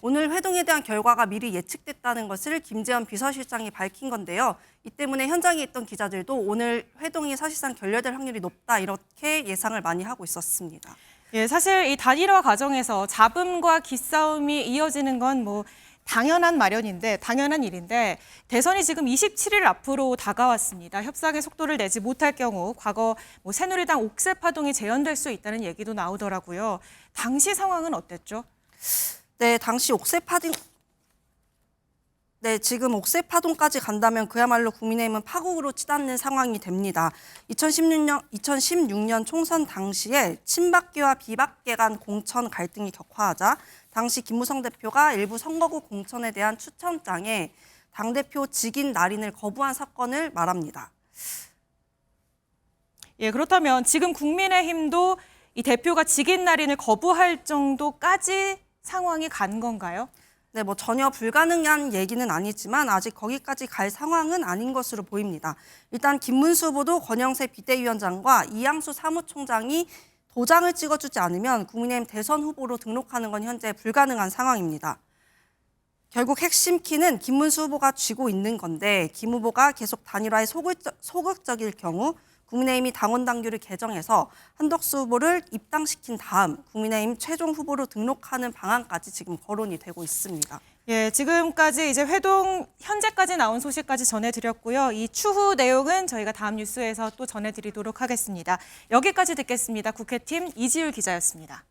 오늘 회동에 대한 결과가 미리 예측됐다는 것을 김재현 비서실장이 밝힌 건데요. 이 때문에 현장에 있던 기자들도 오늘 회동이 사실상 결렬될 확률이 높다, 이렇게 예상을 많이 하고 있었습니다. 예, 사실 이 단일화 과정에서 잡음과 기싸움이 이어지는 건 뭐 당연한 일인데 대선이 지금 27일 앞으로 다가왔습니다. 협상의 속도를 내지 못할 경우 과거 새누리당 옥새 파동이 재현될 수 있다는 얘기도 나오더라고요. 당시 상황은 어땠죠? 네, 당시 옥새 네, 지금 옥새 파동까지 간다면 그야말로 국민의힘은 파국으로 치닫는 상황이 됩니다. 2016년 총선 당시에 친박계와 비박계 간 공천 갈등이 격화하자 당시 김무성 대표가 일부 선거구 공천에 대한 추천장에 당대표 직인 날인을 거부한 사건을 말합니다. 예, 그렇다면 지금 국민의힘도 이 대표가 직인 날인을 거부할 정도까지 상황이 간 건가요? 네, 뭐 전혀 불가능한 얘기는 아니지만 아직 거기까지 갈 상황은 아닌 것으로 보입니다. 일단 김문수 후보도 권영세 비대위원장과 이양수 사무총장이 도장을 찍어주지 않으면 국민의힘 대선 후보로 등록하는 건 현재 불가능한 상황입니다. 결국 핵심 키는 김문수 후보가 쥐고 있는 건데 김 후보가 계속 단일화에 소극적일 경우 국민의힘이 당원 당규를 개정해서 한덕수 후보를 입당시킨 다음 국민의힘 최종 후보로 등록하는 방안까지 지금 거론이 되고 있습니다. 예, 지금까지 이제 회동 현재까지 나온 소식까지 전해드렸고요. 이 추후 내용은 저희가 다음 뉴스에서 또 전해드리도록 하겠습니다. 여기까지 듣겠습니다. 국회팀 이지율 기자였습니다.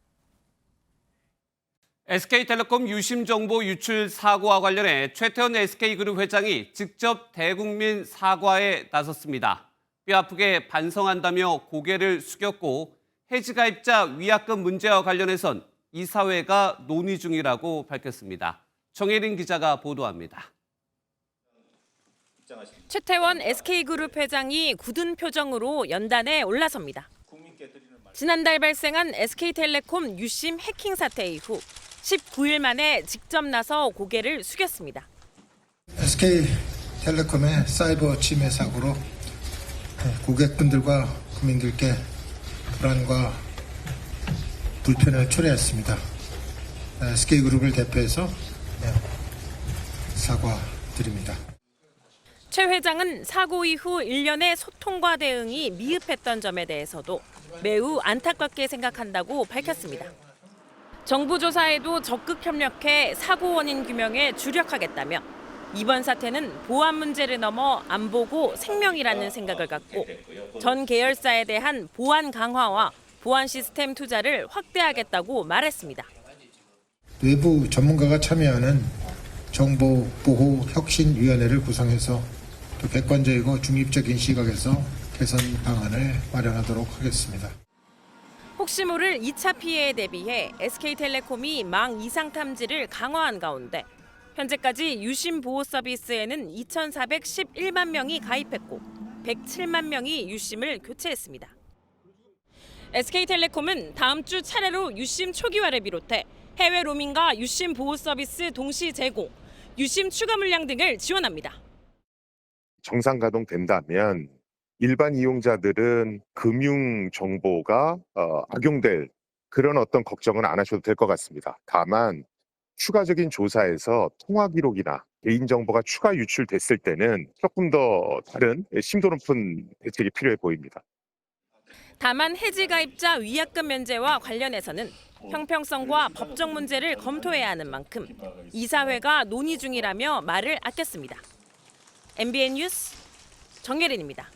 SK텔레콤 유심정보 유출 사고와 관련해 최태원 SK그룹 회장이 직접 대국민 사과에 나섰습니다. 뼈아프게 반성한다며 고개를 숙였고 해지가입자 위약금 문제와 관련해선 이사회가 논의 중이라고 밝혔습니다. 정혜린 기자가 보도합니다. 최태원 SK그룹 회장이 굳은 표정으로 연단에 올라섭니다. 지난달 발생한 SK텔레콤 유심 해킹 사태 이후 19일 만에 직접 나서 고개를 숙였습니다. SK텔레콤의 사이버 침해 사고로 고객분들과 국민들께 불안과 불편을 초래했습니다. SK그룹을 대표해서 사과드립니다. 최 회장은 사고 이후 일련의 소통과 대응이 미흡했던 점에 대해서도 매우 안타깝게 생각한다고 밝혔습니다. 정부 조사에도 적극 협력해 사고 원인 규명에 주력하겠다며 이번 사태는 보안 문제를 넘어 안보고 생명이라는 생각을 갖고 전 계열사에 대한 보안 강화와 보안 시스템 투자를 확대하겠다고 말했습니다. 외부 전문가가 참여하는 정보보호혁신위원회를 구성해서 또 객관적이고 중립적인 시각에서 개선 방안을 마련하도록 하겠습니다. 혹시 모를 2차 피해에 대비해 SK텔레콤이 망 이상 탐지를 강화한 가운데 현재까지 유심 보호 서비스에는 2,411만 명이 가입했고 107만 명이 유심을 교체했습니다. SK텔레콤은 다음 주 차례로 유심 초기화를 비롯해 해외 로밍과 유심 보호 서비스 동시 제공, 유심 추가 물량 등을 지원합니다. 정상 가동된다면 일반 이용자들은 금융 정보가 악용될 그런 어떤 걱정은 안 하셔도 될 것 같습니다. 다만 추가적인 조사에서 통화 기록이나 개인정보가 추가 유출됐을 때는 조금 더 다른 심도 높은 대책이 필요해 보입니다. 다만 해지 가입자 위약금 면제와 관련해서는 형평성과 법적 문제를 검토해야 하는 만큼 이사회가 논의 중이라며 말을 아꼈습니다. MBN 뉴스 정예린입니다.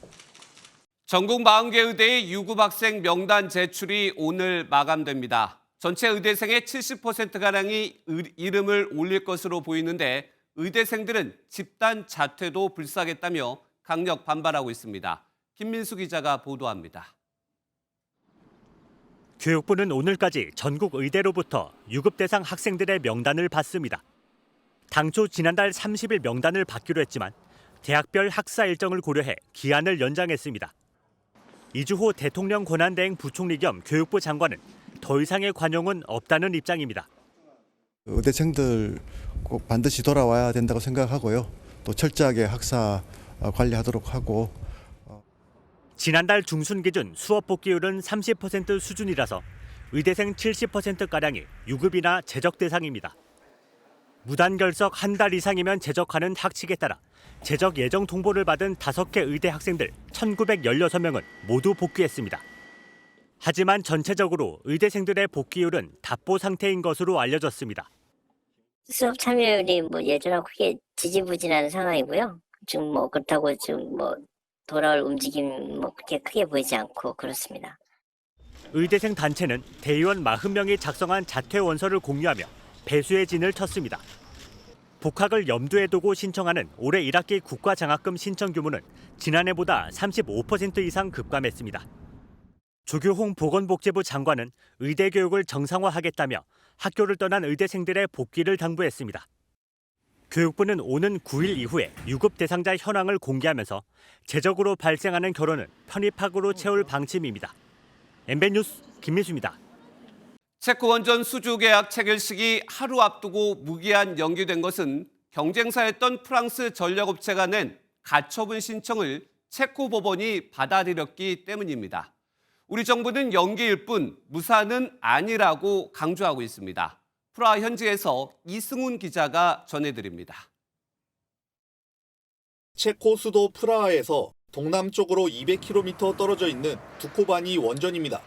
전국 40개 의대의 유급 학생 명단 제출이 오늘 마감됩니다. 전체 의대생의 70%가량이 이름을 올릴 것으로 보이는데 의대생들은 집단 자퇴도 불사하겠다며 강력 반발하고 있습니다. 김민수 기자가 보도합니다. 교육부는 오늘까지 전국 의대로부터 유급 대상 학생들의 명단을 받습니다. 당초 지난달 30일 명단을 받기로 했지만 대학별 학사 일정을 고려해 기한을 연장했습니다. 이주호 대통령 권한대행 부총리 겸 교육부 장관은 더 이상의 관용은 없다는 입장입니다. 의대생들 꼭 반드시 돌아와야 된다고 생각하고요. 또 철저하게 학사 관리하도록 하고. 지난달 중순 기준 수업 복귀율은 30% 수준이라서 의대생 70%가량이 유급이나 재적 대상입니다. 무단 결석 한 달 이상이면 재적하는 학칙에 따라 재적 예정 통보를 받은 5개 의대 학생들 1,916명은 모두 복귀했습니다. 하지만 전체적으로 의대생들의 복귀율은 답보 상태인 것으로 알려졌습니다. 수업 참여율이 예전하고 크게 지지부진한 상황이고요. 지금 그렇다고 지금 돌아올 움직임 그렇게 크게 보이지 않고 그렇습니다. 의대생 단체는 대의원 40명이 작성한 자퇴 원서를 공유하며 배수의 진을 쳤습니다. 복학을 염두에 두고 신청하는 올해 1학기 국가장학금 신청 규모는 지난해보다 35% 이상 급감했습니다. 조규홍 보건복지부 장관은 의대 교육을 정상화하겠다며 학교를 떠난 의대생들의 복귀를 당부했습니다. 교육부는 오는 9일 이후에 유급 대상자 현황을 공개하면서 제적으로 발생하는 결혼을 편입학으로 채울 방침입니다. MBN 뉴스 김민수입니다. 체코 원전 수주 계약 체결식이 하루 앞두고 무기한 연기된 것은 경쟁사였던 프랑스 전력업체가 낸 가처분 신청을 체코 법원이 받아들였기 때문입니다. 우리 정부는 연기일 뿐 무사는 아니라고 강조하고 있습니다. 프라하 현지에서 이승훈 기자가 전해드립니다. 체코 수도 프라하에서 동남쪽으로 200km 떨어져 있는 두코바니 원전입니다.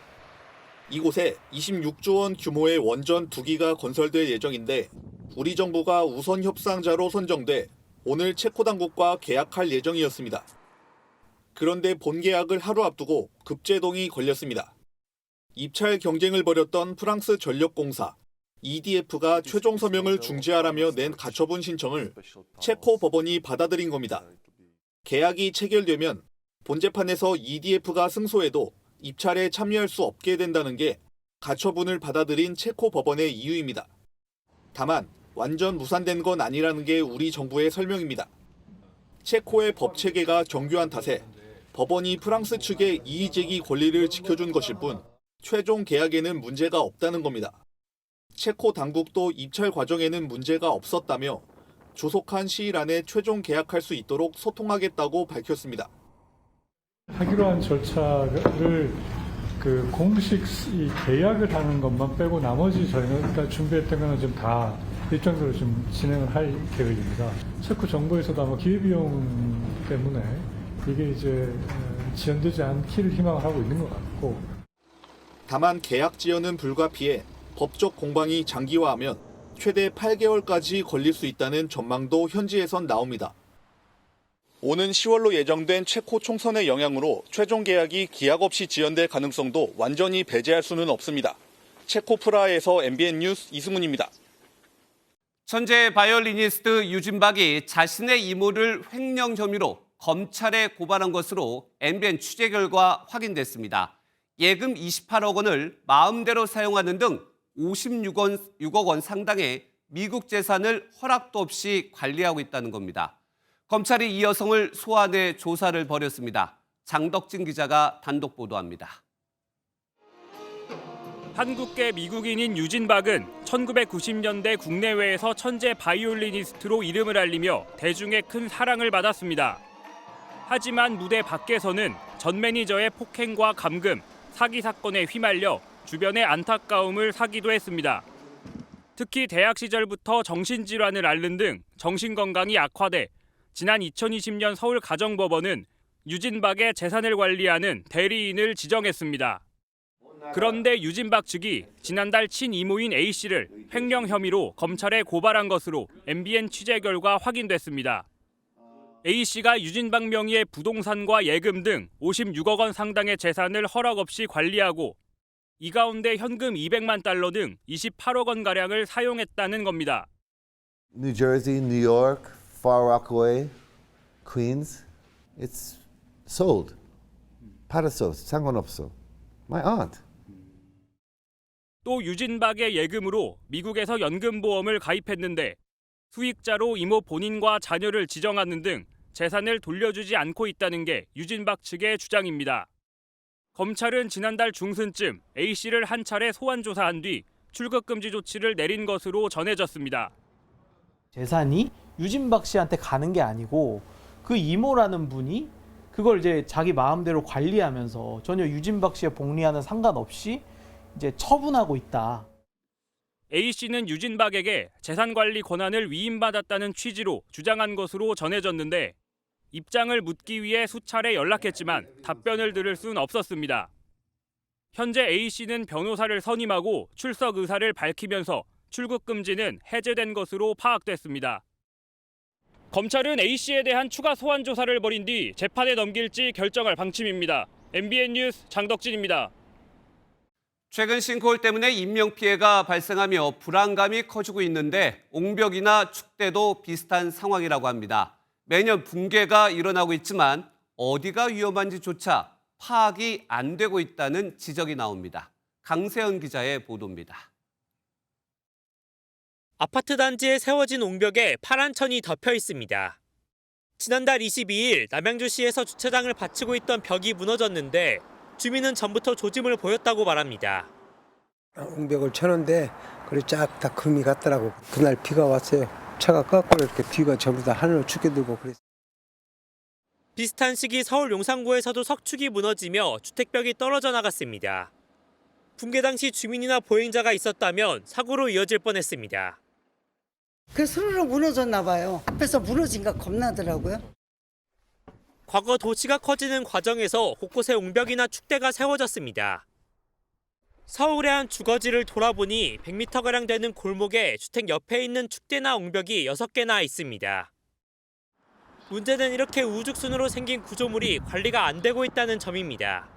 이곳에 26조 원 규모의 원전 2기가 건설될 예정인데 우리 정부가 우선 협상자로 선정돼 오늘 체코 당국과 계약할 예정이었습니다. 그런데 본계약을 하루 앞두고 급제동이 걸렸습니다. 입찰 경쟁을 벌였던 프랑스 전력공사 EDF가 최종 서명을 중지하라며 낸 가처분 신청을 체코 법원이 받아들인 겁니다. 계약이 체결되면 본재판에서 EDF가 승소해도 입찰에 참여할 수 없게 된다는 게 가처분을 받아들인 체코 법원의 이유입니다. 다만 완전 무산된 건 아니라는 게 우리 정부의 설명입니다. 체코의 법 체계가 정교한 탓에 법원이 프랑스 측의 이의제기 권리를 지켜준 것일 뿐 최종 계약에는 문제가 없다는 겁니다. 체코 당국도 입찰 과정에는 문제가 없었다며 조속한 시일 안에 최종 계약할 수 있도록 소통하겠다고 밝혔습니다. 하기로 한 절차를 공식 계약을 하는 것만 빼고 나머지 저희는 일단 준비했던 거는 좀 다 일정대로 좀 진행을 할 계획입니다. 체코 정부에서도 아마 기회비용 때문에 이게 이제 지연되지 않기를 희망을 하고 있는 것 같고. 다만 계약 지연은 불가피해 법적 공방이 장기화하면 최대 8개월까지 걸릴 수 있다는 전망도 현지에선 나옵니다. 오는 10월로 예정된 체코 총선의 영향으로 최종 계약이 기약 없이 지연될 가능성도 완전히 배제할 수는 없습니다. 체코 프라하에서 MBN 뉴스 이승훈입니다. 천재 바이올리니스트 유진박이 자신의 이모를 횡령 혐의로 검찰에 고발한 것으로 MBN 취재 결과 확인됐습니다. 예금 28억 원을 마음대로 사용하는 등 56억 원 상당의 미국 재산을 허락도 없이 관리하고 있다는 겁니다. 검찰이 이 여성을 소환해 조사를 벌였습니다. 장덕진 기자가 단독 보도합니다. 한국계 미국인인 유진박은 1990년대 국내외에서 천재 바이올리니스트로 이름을 알리며 대중의 큰 사랑을 받았습니다. 하지만 무대 밖에서는 전 매니저의 폭행과 감금, 사기 사건에 휘말려 주변의 안타까움을 사기도 했습니다. 특히 대학 시절부터 정신질환을 앓는 등 정신건강이 악화돼 지난 2020년 서울가정법원은 유진박의 재산을 관리하는 대리인을 지정했습니다. 그런데 유진박 측이 지난달 친이모인 A씨를 횡령 혐의로 검찰에 고발한 것으로 MBN 취재 결과 확인됐습니다. A씨가 유진박 명의의 부동산과 예금 등 56억 원 상당의 재산을 허락 없이 관리하고 이 가운데 현금 200만 달러 등 28억 원가량을 사용했다는 겁니다. New Jersey, New York, Far Rockaway, Queens, it's sold. 팔았어, 상관없어. My aunt. 또 유진박의 예금으로 미국에서 연금보험을 가입했는데 수익자로 이모 본인과 자녀를 지정하는 등 재산을 돌려주지 않고 있다는 게 유진박 측의 주장입니다. 검찰은 지난달 중순쯤 A씨를 한 차례 소환 조사한 뒤 출국금지 조치를 내린 것으로 전해졌습니다. 재산이 유진박 씨한테 가는 게 아니고 그 이모라는 분이 그걸 이제 자기 마음대로 관리하면서 전혀 유진박 씨의 복리와는 상관없이 이제 처분하고 있다. A씨는 유진박에게 재산관리 권한을 위임받았다는 취지로 주장한 것으로 전해졌는데 입장을 묻기 위해 수차례 연락했지만 답변을 들을 순 없었습니다. 현재 A씨는 변호사를 선임하고 출석 의사를 밝히면서 출국 금지는 해제된 것으로 파악됐습니다. 검찰은 A씨에 대한 추가 소환 조사를 벌인 뒤 재판에 넘길지 결정할 방침입니다. MBN 뉴스 장덕진입니다. 최근 싱크홀 때문에 인명피해가 발생하며 불안감이 커지고 있는데 옹벽이나 축대도 비슷한 상황이라고 합니다. 매년 붕괴가 일어나고 있지만 어디가 위험한지조차 파악이 안 되고 있다는 지적이 나옵니다. 강세현 기자의 보도입니다. 아파트 단지에 세워진 옹벽에 파란 천이 덮여 있습니다. 지난달 22일 남양주시에서 주차장을 바치고 있던 벽이 무너졌는데 주민은 전부터 조짐을 보였다고 말합니다. 옹벽을 쳐놓은데 그래 쫙 다 금이 갔더라고. 그날 비가 왔어요. 차가 거꾸로 이렇게 뒤가 전부 다 하늘로 축여들고 그랬어요. 비슷한 시기 서울 용산구에서도 석축이 무너지며 주택벽이 떨어져 나갔습니다. 붕괴 당시 주민이나 보행자가 있었다면 사고로 이어질 뻔했습니다. 그 스르르 무너졌나 봐요. 앞에서 무너진 거 겁나더라고요. 과거 도시가 커지는 과정에서 곳곳에 옹벽이나 축대가 세워졌습니다. 서울의 한 주거지를 돌아보니 100m가량 되는 골목에 주택 옆에 있는 축대나 옹벽이 6개나 있습니다. 문제는 이렇게 우죽순으로 생긴 구조물이 관리가 안 되고 있다는 점입니다.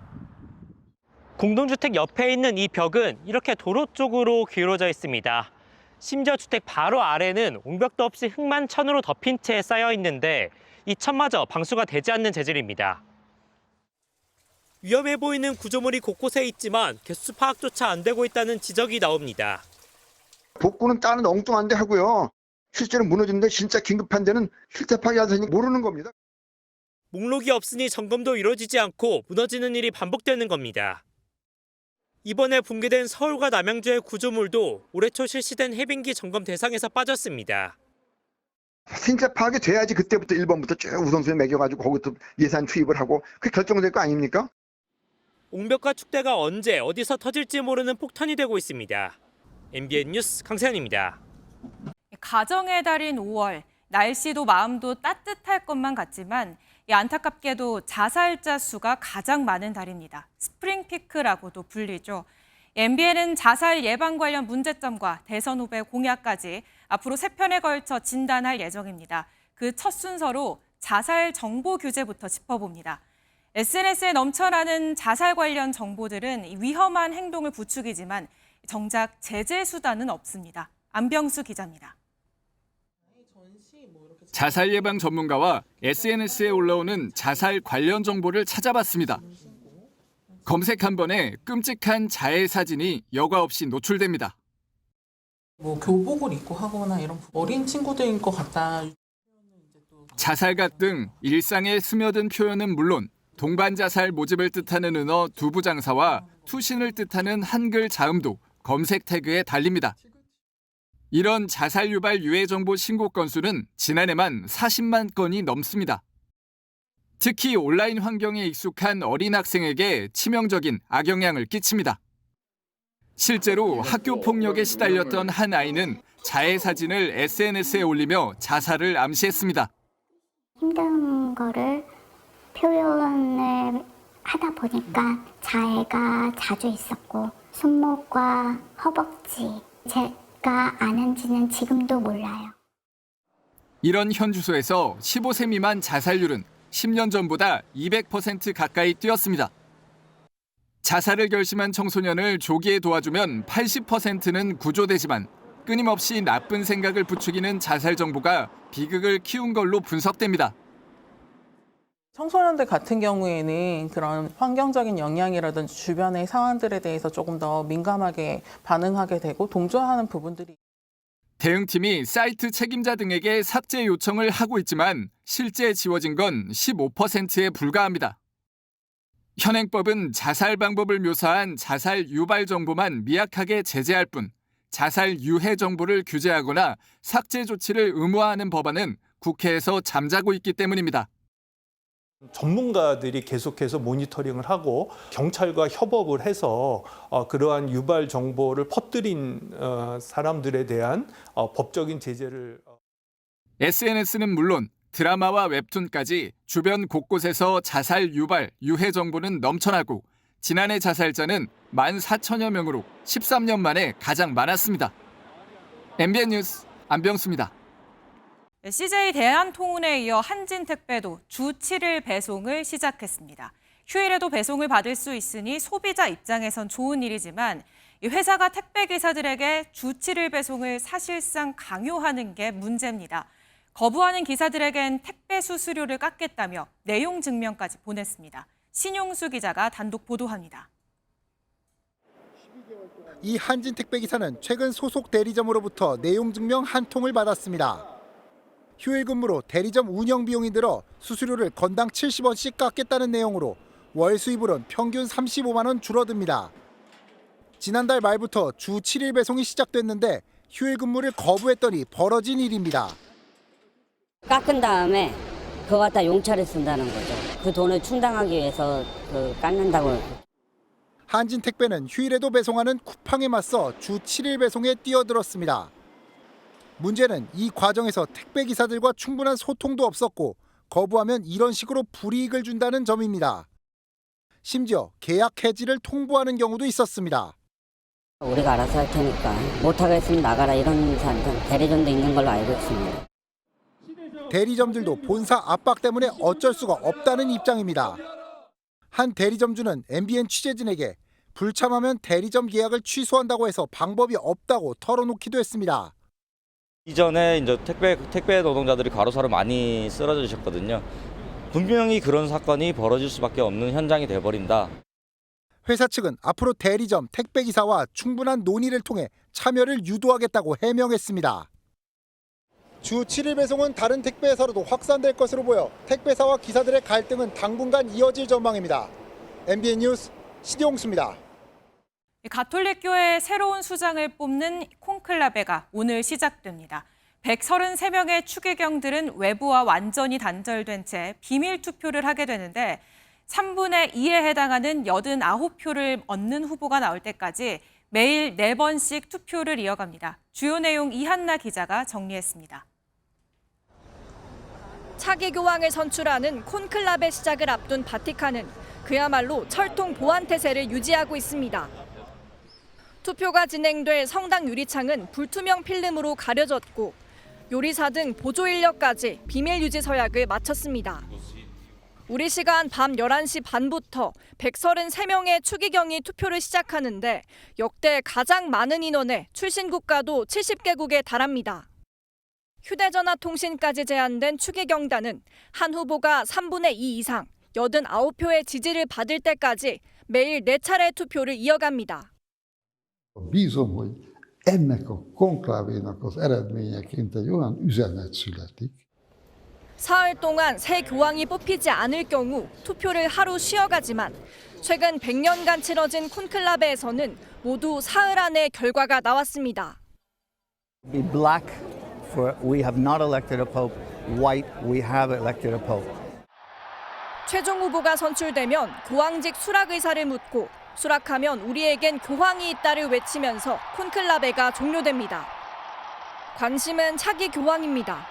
공동주택 옆에 있는 이 벽은 이렇게 도로 쪽으로 기울어져 있습니다. 심지어 주택 바로 아래는 옹벽도 없이 흙만 천으로 덮인 채 쌓여 있는데 이 천마저 방수가 되지 않는 재질입니다. 위험해 보이는 구조물이 곳곳에 있지만 개수 파악조차 안 되고 있다는 지적이 나옵니다. 복구는 다른 엉뚱한 데 하고요. 실제로 무너지는데 진짜 긴급한 데는 실태 파악하더니 모르는 겁니다. 목록이 없으니 점검도 이루어지지 않고 무너지는 일이 반복되는 겁니다. 이번에 붕괴된 서울과 남양주의 구조물도 올해 초 실시된 해빙기 점검 대상에서 빠졌습니다. 실태 파악이 돼야지 그때부터 1번부터 쭉 우선순위 매겨가지고 거기서 예산 투입을 하고 그게 결정될 거 아닙니까? 옹벽과 축대가 언제 어디서 터질지 모르는 폭탄이 되고 있습니다. MBN 뉴스 강세현입니다. 가정의 달인 5월, 날씨도 마음도 따뜻할 것만 같지만 안타깝게도 자살자 수가 가장 많은 달입니다. 스프링 피크라고도 불리죠. MBN은 자살 예방 관련 문제점과 대선 후배 공약까지 앞으로 3편에 걸쳐 진단할 예정입니다. 그 첫 순서로 자살 정보 규제부터 짚어봅니다. SNS에 넘쳐나는 자살 관련 정보들은 위험한 행동을 부추기지만 정작 제재 수단은 없습니다. 안병수 기자입니다. 자살 예방 전문가와 SNS에 올라오는 자살 관련 정보를 찾아봤습니다. 검색 한 번에 끔찍한 자해 사진이 여과 없이 노출됩니다. 교복을 입고 하거나 이런 어린 친구들인 것 같다. 자살각 등 일상에 스며든 표현은 물론 동반 자살 모집을 뜻하는 은어 두부장사와 투신을 뜻하는 한글 자음도 검색 태그에 달립니다. 이런 자살 유발 유해 정보 신고 건수는 지난해만 40만 건이 넘습니다. 특히 온라인 환경에 익숙한 어린 학생에게 치명적인 악영향을 끼칩니다. 실제로 학교 폭력에 시달렸던 한 아이는 자해 사진을 SNS에 올리며 자살을 암시했습니다. 힘든 거를 표현을 하다 보니까 자해가 자주 있었고 손목과 허벅지, 제가 아는지는 지금도 몰라요. 이런 현 주소에서 15세 미만 자살률은 10년 전보다 200% 가까이 뛰었습니다. 자살을 결심한 청소년을 조기에 도와주면 80%는 구조되지만 끊임없이 나쁜 생각을 부추기는 자살 정보가 비극을 키운 걸로 분석됩니다. 청소년들 같은 경우에는 그런 환경적인 영향이라든지 주변의 상황들에 대해서 조금 더 민감하게 반응하게 되고 동조하는 부분들이 대응팀이 사이트 책임자 등에게 삭제 요청을 하고 있지만 실제 지워진 건 15%에 불과합니다. 현행법은 자살 방법을 묘사한 자살 유발 정보만 미약하게 제재할 뿐 자살 유해 정보를 규제하거나 삭제 조치를 의무화하는 법안은 국회에서 잠자고 있기 때문입니다. 전문가들이 계속해서 모니터링을 하고 경찰과 협업을 해서 그러한 유발 정보를 퍼뜨린 사람들에 대한 법적인 제재를 SNS는 물론 드라마와 웹툰까지 주변 곳곳에서 자살 유발, 유해 정보는 넘쳐나고 지난해 자살자는 14,000여 명으로 13년 만에 가장 많았습니다. MBN 뉴스 안병수입니다. CJ 대한통운에 이어 한진택배도 주 7일 배송을 시작했습니다. 휴일에도 배송을 받을 수 있으니 소비자 입장에선 좋은 일이지만 이 회사가 택배 기사들에게 주 7일 배송을 사실상 강요하는 게 문제입니다. 거부하는 기사들에겐 택배 수수료를 깎겠다며 내용 증명까지 보냈습니다. 신용수 기자가 단독 보도합니다. 이 한진 택배 기사는 최근 소속 대리점으로부터 내용 증명 한 통을 받았습니다. 휴일 근무로 대리점 운영 비용이 늘어 수수료를 건당 70원씩 깎겠다는 내용으로 월 수입으론 평균 35만 원 줄어듭니다. 지난달 말부터 주 7일 배송이 시작됐는데 휴일 근무를 거부했더니 벌어진 일입니다. 깎은 다음에 그거 갖다 용차를 쓴다는 거죠. 그 돈을 충당하기 위해서 깎는다고. 한진 택배는 휴일에도 배송하는 쿠팡에 맞서 주 7일 배송에 뛰어들었습니다. 문제는 이 과정에서 택배 기사들과 충분한 소통도 없었고 거부하면 이런 식으로 불이익을 준다는 점입니다. 심지어 계약 해지를 통보하는 경우도 있었습니다. 우리가 알아서 할 테니까 못하겠으면 나가라 이런 대리점도 있는 걸로 알고 있습니다. 대리점들도 본사 압박 때문에 어쩔 수가 없다는 입장입니다. 한 대리점주는 MBN 취재진에게 불참하면 대리점 계약을 취소한다고 해서 방법이 없다고 털어놓기도 했습니다. 이전에 이제 택배 노동자들이 과로사로 많이 쓰러지셨거든요. 분명히 그런 사건이 벌어질 수밖에 없는 현장이 돼버린다. 회사 측은 앞으로 대리점 택배 기사와 충분한 논의를 통해 참여를 유도하겠다고 해명했습니다. 주 7일 배송은 다른 택배사로도 확산될 것으로 보여 택배사와 기사들의 갈등은 당분간 이어질 전망입니다. MBN 뉴스 신용수입니다. 가톨릭교회의 새로운 수장을 뽑는 콘클라베가 오늘 시작됩니다. 133명의 추기경들은 외부와 완전히 단절된 채 비밀 투표를 하게 되는데 3분의 2에 해당하는 89표를 얻는 후보가 나올 때까지 매일 4번씩 투표를 이어갑니다. 주요 내용 이한나 기자가 정리했습니다. 차기 교황을 선출하는 콘클라베 시작을 앞둔 바티칸은 그야말로 철통 보안 태세를 유지하고 있습니다. 투표가 진행돼 성당 유리창은 불투명 필름으로 가려졌고 요리사 등 보조 인력까지 비밀 유지 서약을 마쳤습니다. 우리 시간 밤 11시 반부터 133명의 추기경이 투표를 시작하는데 역대 가장 많은 인원의 출신 국가도 70개국에 달합니다. 휴대전화 통신까지 제한된 추기경단은 한 후보가 3분의 2 이상 89표의 지지를 받을 때까지 매일 4차례 투표를 이어갑니다. Bízom, hogy ennek a konklávénak az eredményeként egy olyan üzenet születik. 사흘 동안 새 교황이 뽑히지 않을 경우 투표를 하루 쉬어가지만 최근 100년간 치러진 콘클라베에서는 모두 사흘 안에 결과가 나왔습니다. Be black for we have not elected a pope, white we have elected a pope. 최종 후보가 선출되면 교황직 수락 의사를 묻고 수락하면 우리에겐 교황이 있다를 외치면서 콘클라베가 종료됩니다. 관심은 차기 교황입니다.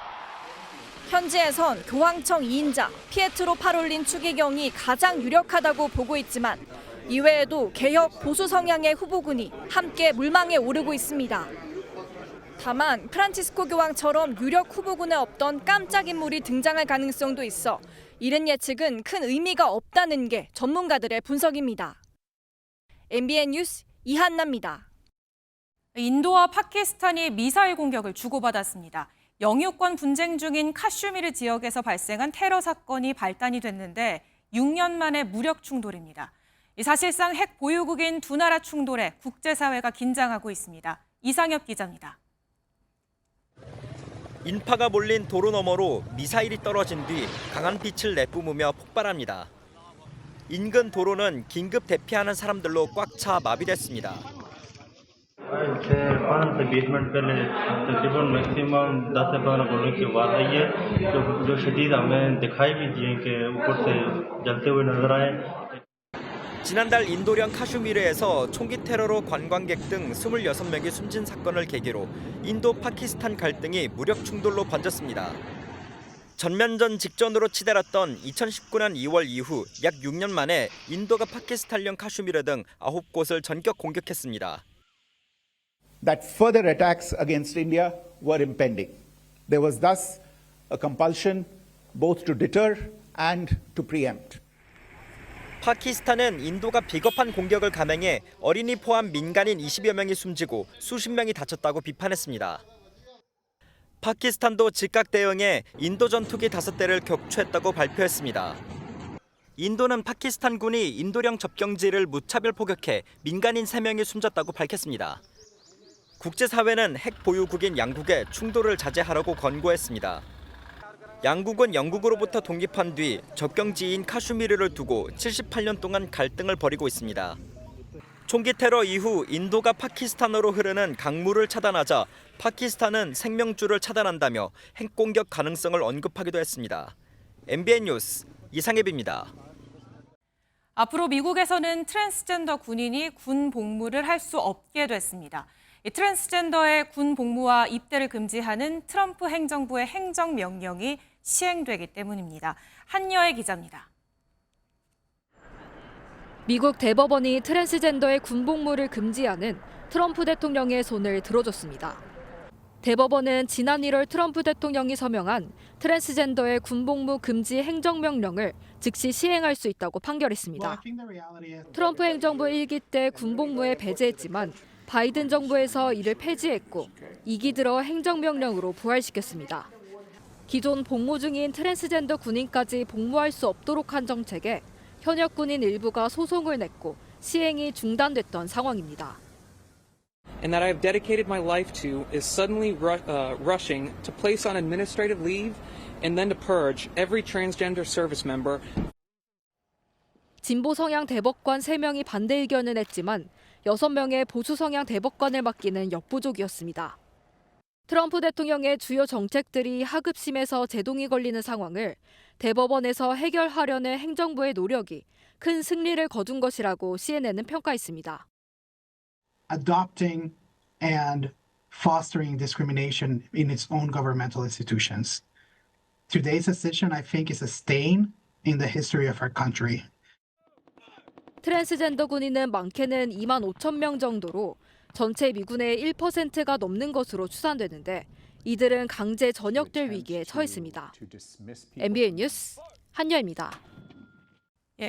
현지에선 교황청 2인자 피에트로 파롤린 추기경이 가장 유력하다고 보고 있지만 이외에도 개혁 보수 성향의 후보군이 함께 물망에 오르고 있습니다. 다만 프란치스코 교황처럼 유력 후보군에 없던 깜짝 인물이 등장할 가능성도 있어 이른 예측은 큰 의미가 없다는 게 전문가들의 분석입니다. MBN 뉴스 이한나입니다. 인도와 파키스탄이 미사일 공격을 주고받았습니다. 영유권 분쟁 중인 카슈미르 지역에서 발생한 테러 사건이 발단이 됐는데 6년 만에 무력 충돌입니다. 사실상 핵 보유국인 두 나라 충돌에 국제사회가 긴장하고 있습니다. 이상엽 기자입니다. 인파가 몰린 도로 너머로 미사일이 떨어진 뒤 강한 빛을 내뿜으며 폭발합니다. 인근 도로는 긴급 대피하는 사람들로 꽉 차 마비됐습니다. 지난달 인도령 카슈미르에서 총기 테러로 관광객 등 26명이 숨진 사건을 계기로 인도 파키스탄 갈등이 무력 충돌로 번졌습니다. 전면전 직전으로 치달았던 2019년 2월 이후 약 6년 만에 인도가 파키스탄령 카슈미르 등 9곳을 전격 공격했습니다. That further attacks against India were impending. There was thus a compulsion both to deter and to preempt. 파키스탄은 인도가 비겁한 공격을 감행해 어린이 포함 민간인 20여 명이 숨지고 수십 명이 다쳤다고 비판했습니다. 파키스탄도 즉각 대응해 인도 전투기 5대를 격추했다고 발표했습니다. 인도는 파키스탄군이 인도령 접경지를 무차별 포격해 민간인 3명이 숨졌다고 밝혔습니다. 국제사회는 핵 보유국인 양국에 충돌을 자제하라고 권고했습니다. 양국은 영국으로부터 독립한 뒤 접경지인 카슈미르를 두고 78년 동안 갈등을 벌이고 있습니다. 총기 테러 이후 인도가 파키스탄으로 흐르는 강물을 차단하자 파키스탄은 생명줄을 차단한다며 핵공격 가능성을 언급하기도 했습니다. MBN 뉴스 이상엽입니다. 앞으로 미국에서는 트랜스젠더 군인이 군 복무를 할 수 없게 됐습니다. 이 트랜스젠더의 군 복무와 입대를 금지하는 트럼프 행정부의 행정명령이 시행되기 때문입니다. 한여의 기자입니다. 미국 대법원이 트랜스젠더의 군 복무를 금지하는 트럼프 대통령의 손을 들어줬습니다. 대법원은 지난 1월 트럼프 대통령이 서명한 트랜스젠더의 군 복무 금지 행정명령을 즉시 시행할 수 있다고 판결했습니다. 트럼프 행정부 1기 때 군 복무에 배제했지만 바이든 정부에서 이를 폐지했고 2기 들어 행정명령으로 부활시켰습니다. 기존 복무 중인 트랜스젠더 군인까지 복무할 수 없도록 한 정책에 현역 군인 일부가 소송을 냈고 시행이 중단됐던 상황입니다. And that I have dedicated my life to is suddenly rushing to place on administrative leave and then to purge every transgender service member. 진보 성향 대법관 3명이 반대 의견을 냈지만 6명의 보수 성향 대법관을 맡기는 역부족이었습니다. 트럼프 대통령의 주요 정책들이 하급심에서 제동이 걸리는 상황을 대법원에서 해결하려는 행정부의 노력이 큰 승리를 거둔 것이라고 CNN은 평가했습니다. Adopting and fostering discrimination in its own governmental institutions. Today's decision, I think, is a stain in the history of our country. 트랜스젠더 군인은 많게는 2만 5천 명 정도로 전체 미군의 1%가 넘는 것으로 추산되는데 이들은 강제 전역될 위기에 처했습니다. MBN 뉴스 한여입니다.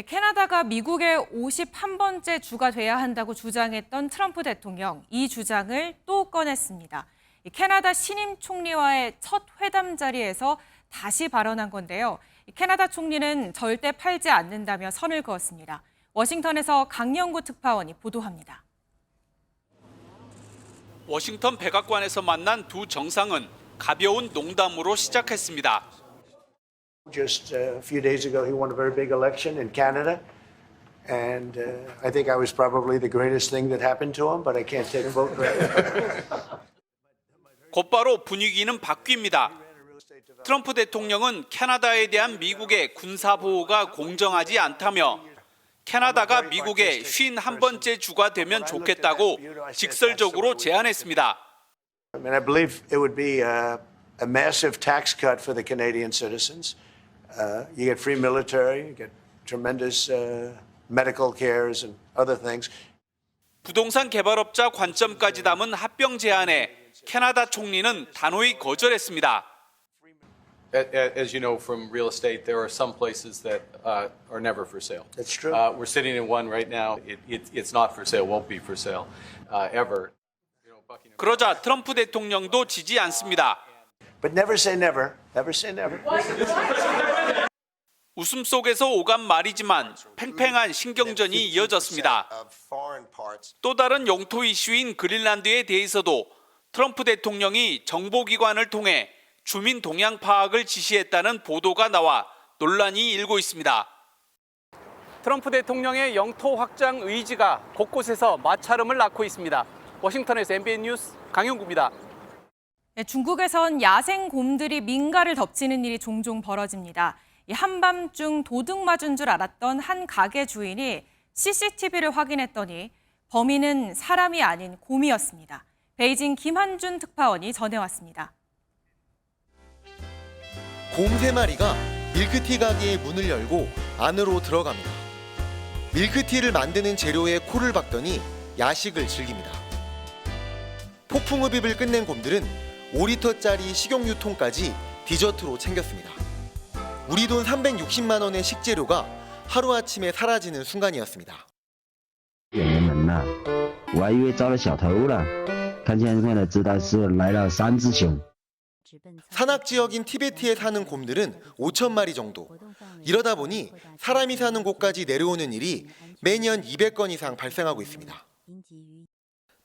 캐나다가 미국의 51번째 주가 돼야 한다고 주장했던 트럼프 대통령, 이 주장을 또 꺼냈습니다. 캐나다 신임 총리와의 첫 회담 자리에서 다시 발언한 건데요. 캐나다 총리는 절대 팔지 않는다며 선을 그었습니다. 워싱턴에서 강영구 특파원이 보도합니다. 워싱턴 백악관에서 만난 두 정상은 가벼운 농담으로 시작했습니다. Just a few days ago, he won a very big election in Canada, and I think I was probably the greatest thing that happened to him, but I can't take a vote for it. 곧바로 분위기는 바뀝니다. 트럼프 대통령은 캐나다에 대한 미국의 군사 보호가 공정하지 않다며 캐나다가 미국의 51번째 주가 되면 좋겠다고 직설적으로 제안했습니다. I mean, I believe it would be a massive tax cut for the Canadian citizens. You get free military, you get tremendous medical cares and other things. 부동산 개발업자 관점까지 담은 합병 제안에 캐나다 총리는 단호히 거절했습니다. As you know from real estate, there are some places that are never for sale. That's true. We're sitting in one right now. It's not for sale, won't be for sale ever. 그러자 트럼프 대통령도 지지 않습니다. But never say never. Never say never. 웃음 속에서 오간 말이지만 팽팽한 신경전이 이어졌습니다. 또 다른 영토 이슈인 그린란드에 대해서도 트럼프 대통령이 정보기관을 통해 주민 동향 파악을 지시했다는 보도가 나와 논란이 일고 있습니다. 트럼프 대통령의 영토 확장 의지가 곳곳에서 마찰음을 낳고 있습니다. 워싱턴에서 MBN 뉴스 강영구입니다. 중국에선 야생 곰들이 민가를 덮치는 일이 종종 벌어집니다. 한밤중 도둑 맞은 줄 알았던 한 가게 주인이 CCTV를 확인했더니 범인은 사람이 아닌 곰이었습니다. 베이징 김한준 특파원이 전해왔습니다. 곰 3마리가 밀크티 가게의 문을 열고 안으로 들어갑니다. 밀크티를 만드는 재료에 코를 박더니 야식을 즐깁니다. 폭풍흡입을 끝낸 곰들은 5리터짜리 식용유통까지 디저트로 챙겼습니다. 우리 돈 360만 원의 식재료가 하루아침에 사라지는 순간이었습니다. 演员们呐，我还以为找了小偷了，看现在才知道是来了3只熊。 산악 지역인 티베트에 사는 곰들은 5천 마리 정도. 이러다 보니 사람이 사는 곳까지 내려오는 일이 매년 200건 이상 발생하고 있습니다.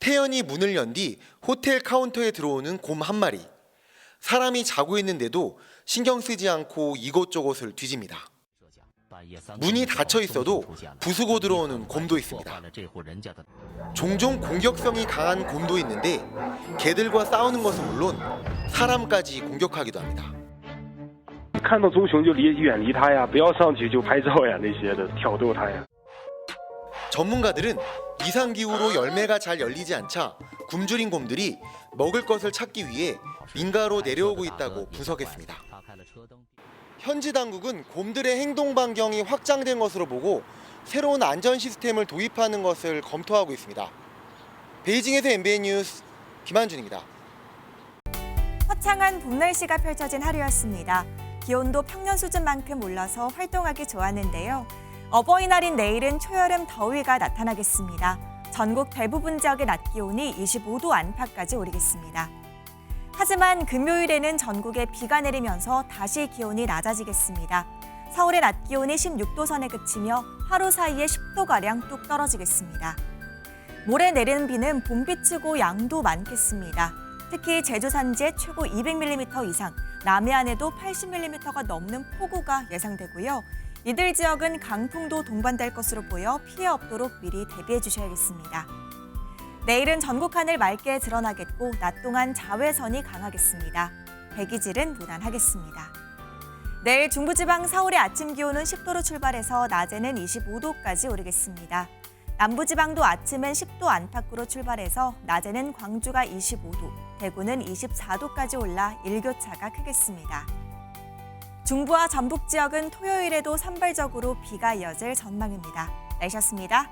태연이 문을 연 뒤 호텔 카운터에 들어오는 곰 한 마리. 사람이 자고 있는데도 신경 쓰지 않고 이곳저곳을 뒤집니다. 문이 닫혀 있어도 부수고 들어오는 곰도 있습니다. 종종 공격성이 강한 곰도 있는데 개들과 싸우는 것은 물론 사람까지 공격하기도 합니다. 看到棕熊就远离它呀，不要上去就拍照呀那些的，挑逗它呀。 전문가들은 이상기후로 열매가 잘 열리지 않자 굶주린 곰들이 먹을 것을 찾기 위해 민가로 내려오고 있다고 분석했습니다. 현지 당국은 곰들의 행동 반경이 확장된 것으로 보고 새로운 안전 시스템을 도입하는 것을 검토하고 있습니다. 베이징에서 MBN 뉴스 김한준입니다. 화창한 봄 날씨가 펼쳐진 하루였습니다. 기온도 평년 수준만큼 올라서 활동하기 좋았는데요. 어버이날인 내일은 초여름 더위가 나타나겠습니다. 전국 대부분 지역의 낮 기온이 25도 안팎까지 오르겠습니다. 하지만 금요일에는 전국에 비가 내리면서 다시 기온이 낮아지겠습니다. 서울의 낮 기온이 16도 선에 그치며 하루 사이에 10도가량 뚝 떨어지겠습니다. 모레 내리는 비는 봄비치고 양도 많겠습니다. 특히 제주 산지에 최고 200mm 이상, 남해안에도 80mm가 넘는 폭우가 예상되고요. 이들 지역은 강풍도 동반될 것으로 보여 피해 없도록 미리 대비해 주셔야겠습니다. 내일은 전국 하늘 맑게 드러나겠고 낮 동안 자외선이 강하겠습니다. 대기질은 무난하겠습니다. 내일 중부지방 서울의 아침 기온은 10도로 출발해서 낮에는 25도까지 오르겠습니다. 남부지방도 아침엔 10도 안팎으로 출발해서 낮에는 광주가 25도, 대구는 24도까지 올라 일교차가 크겠습니다. 중부와 전북 지역은 토요일에도 산발적으로 비가 이어질 전망입니다. 날씨였습니다.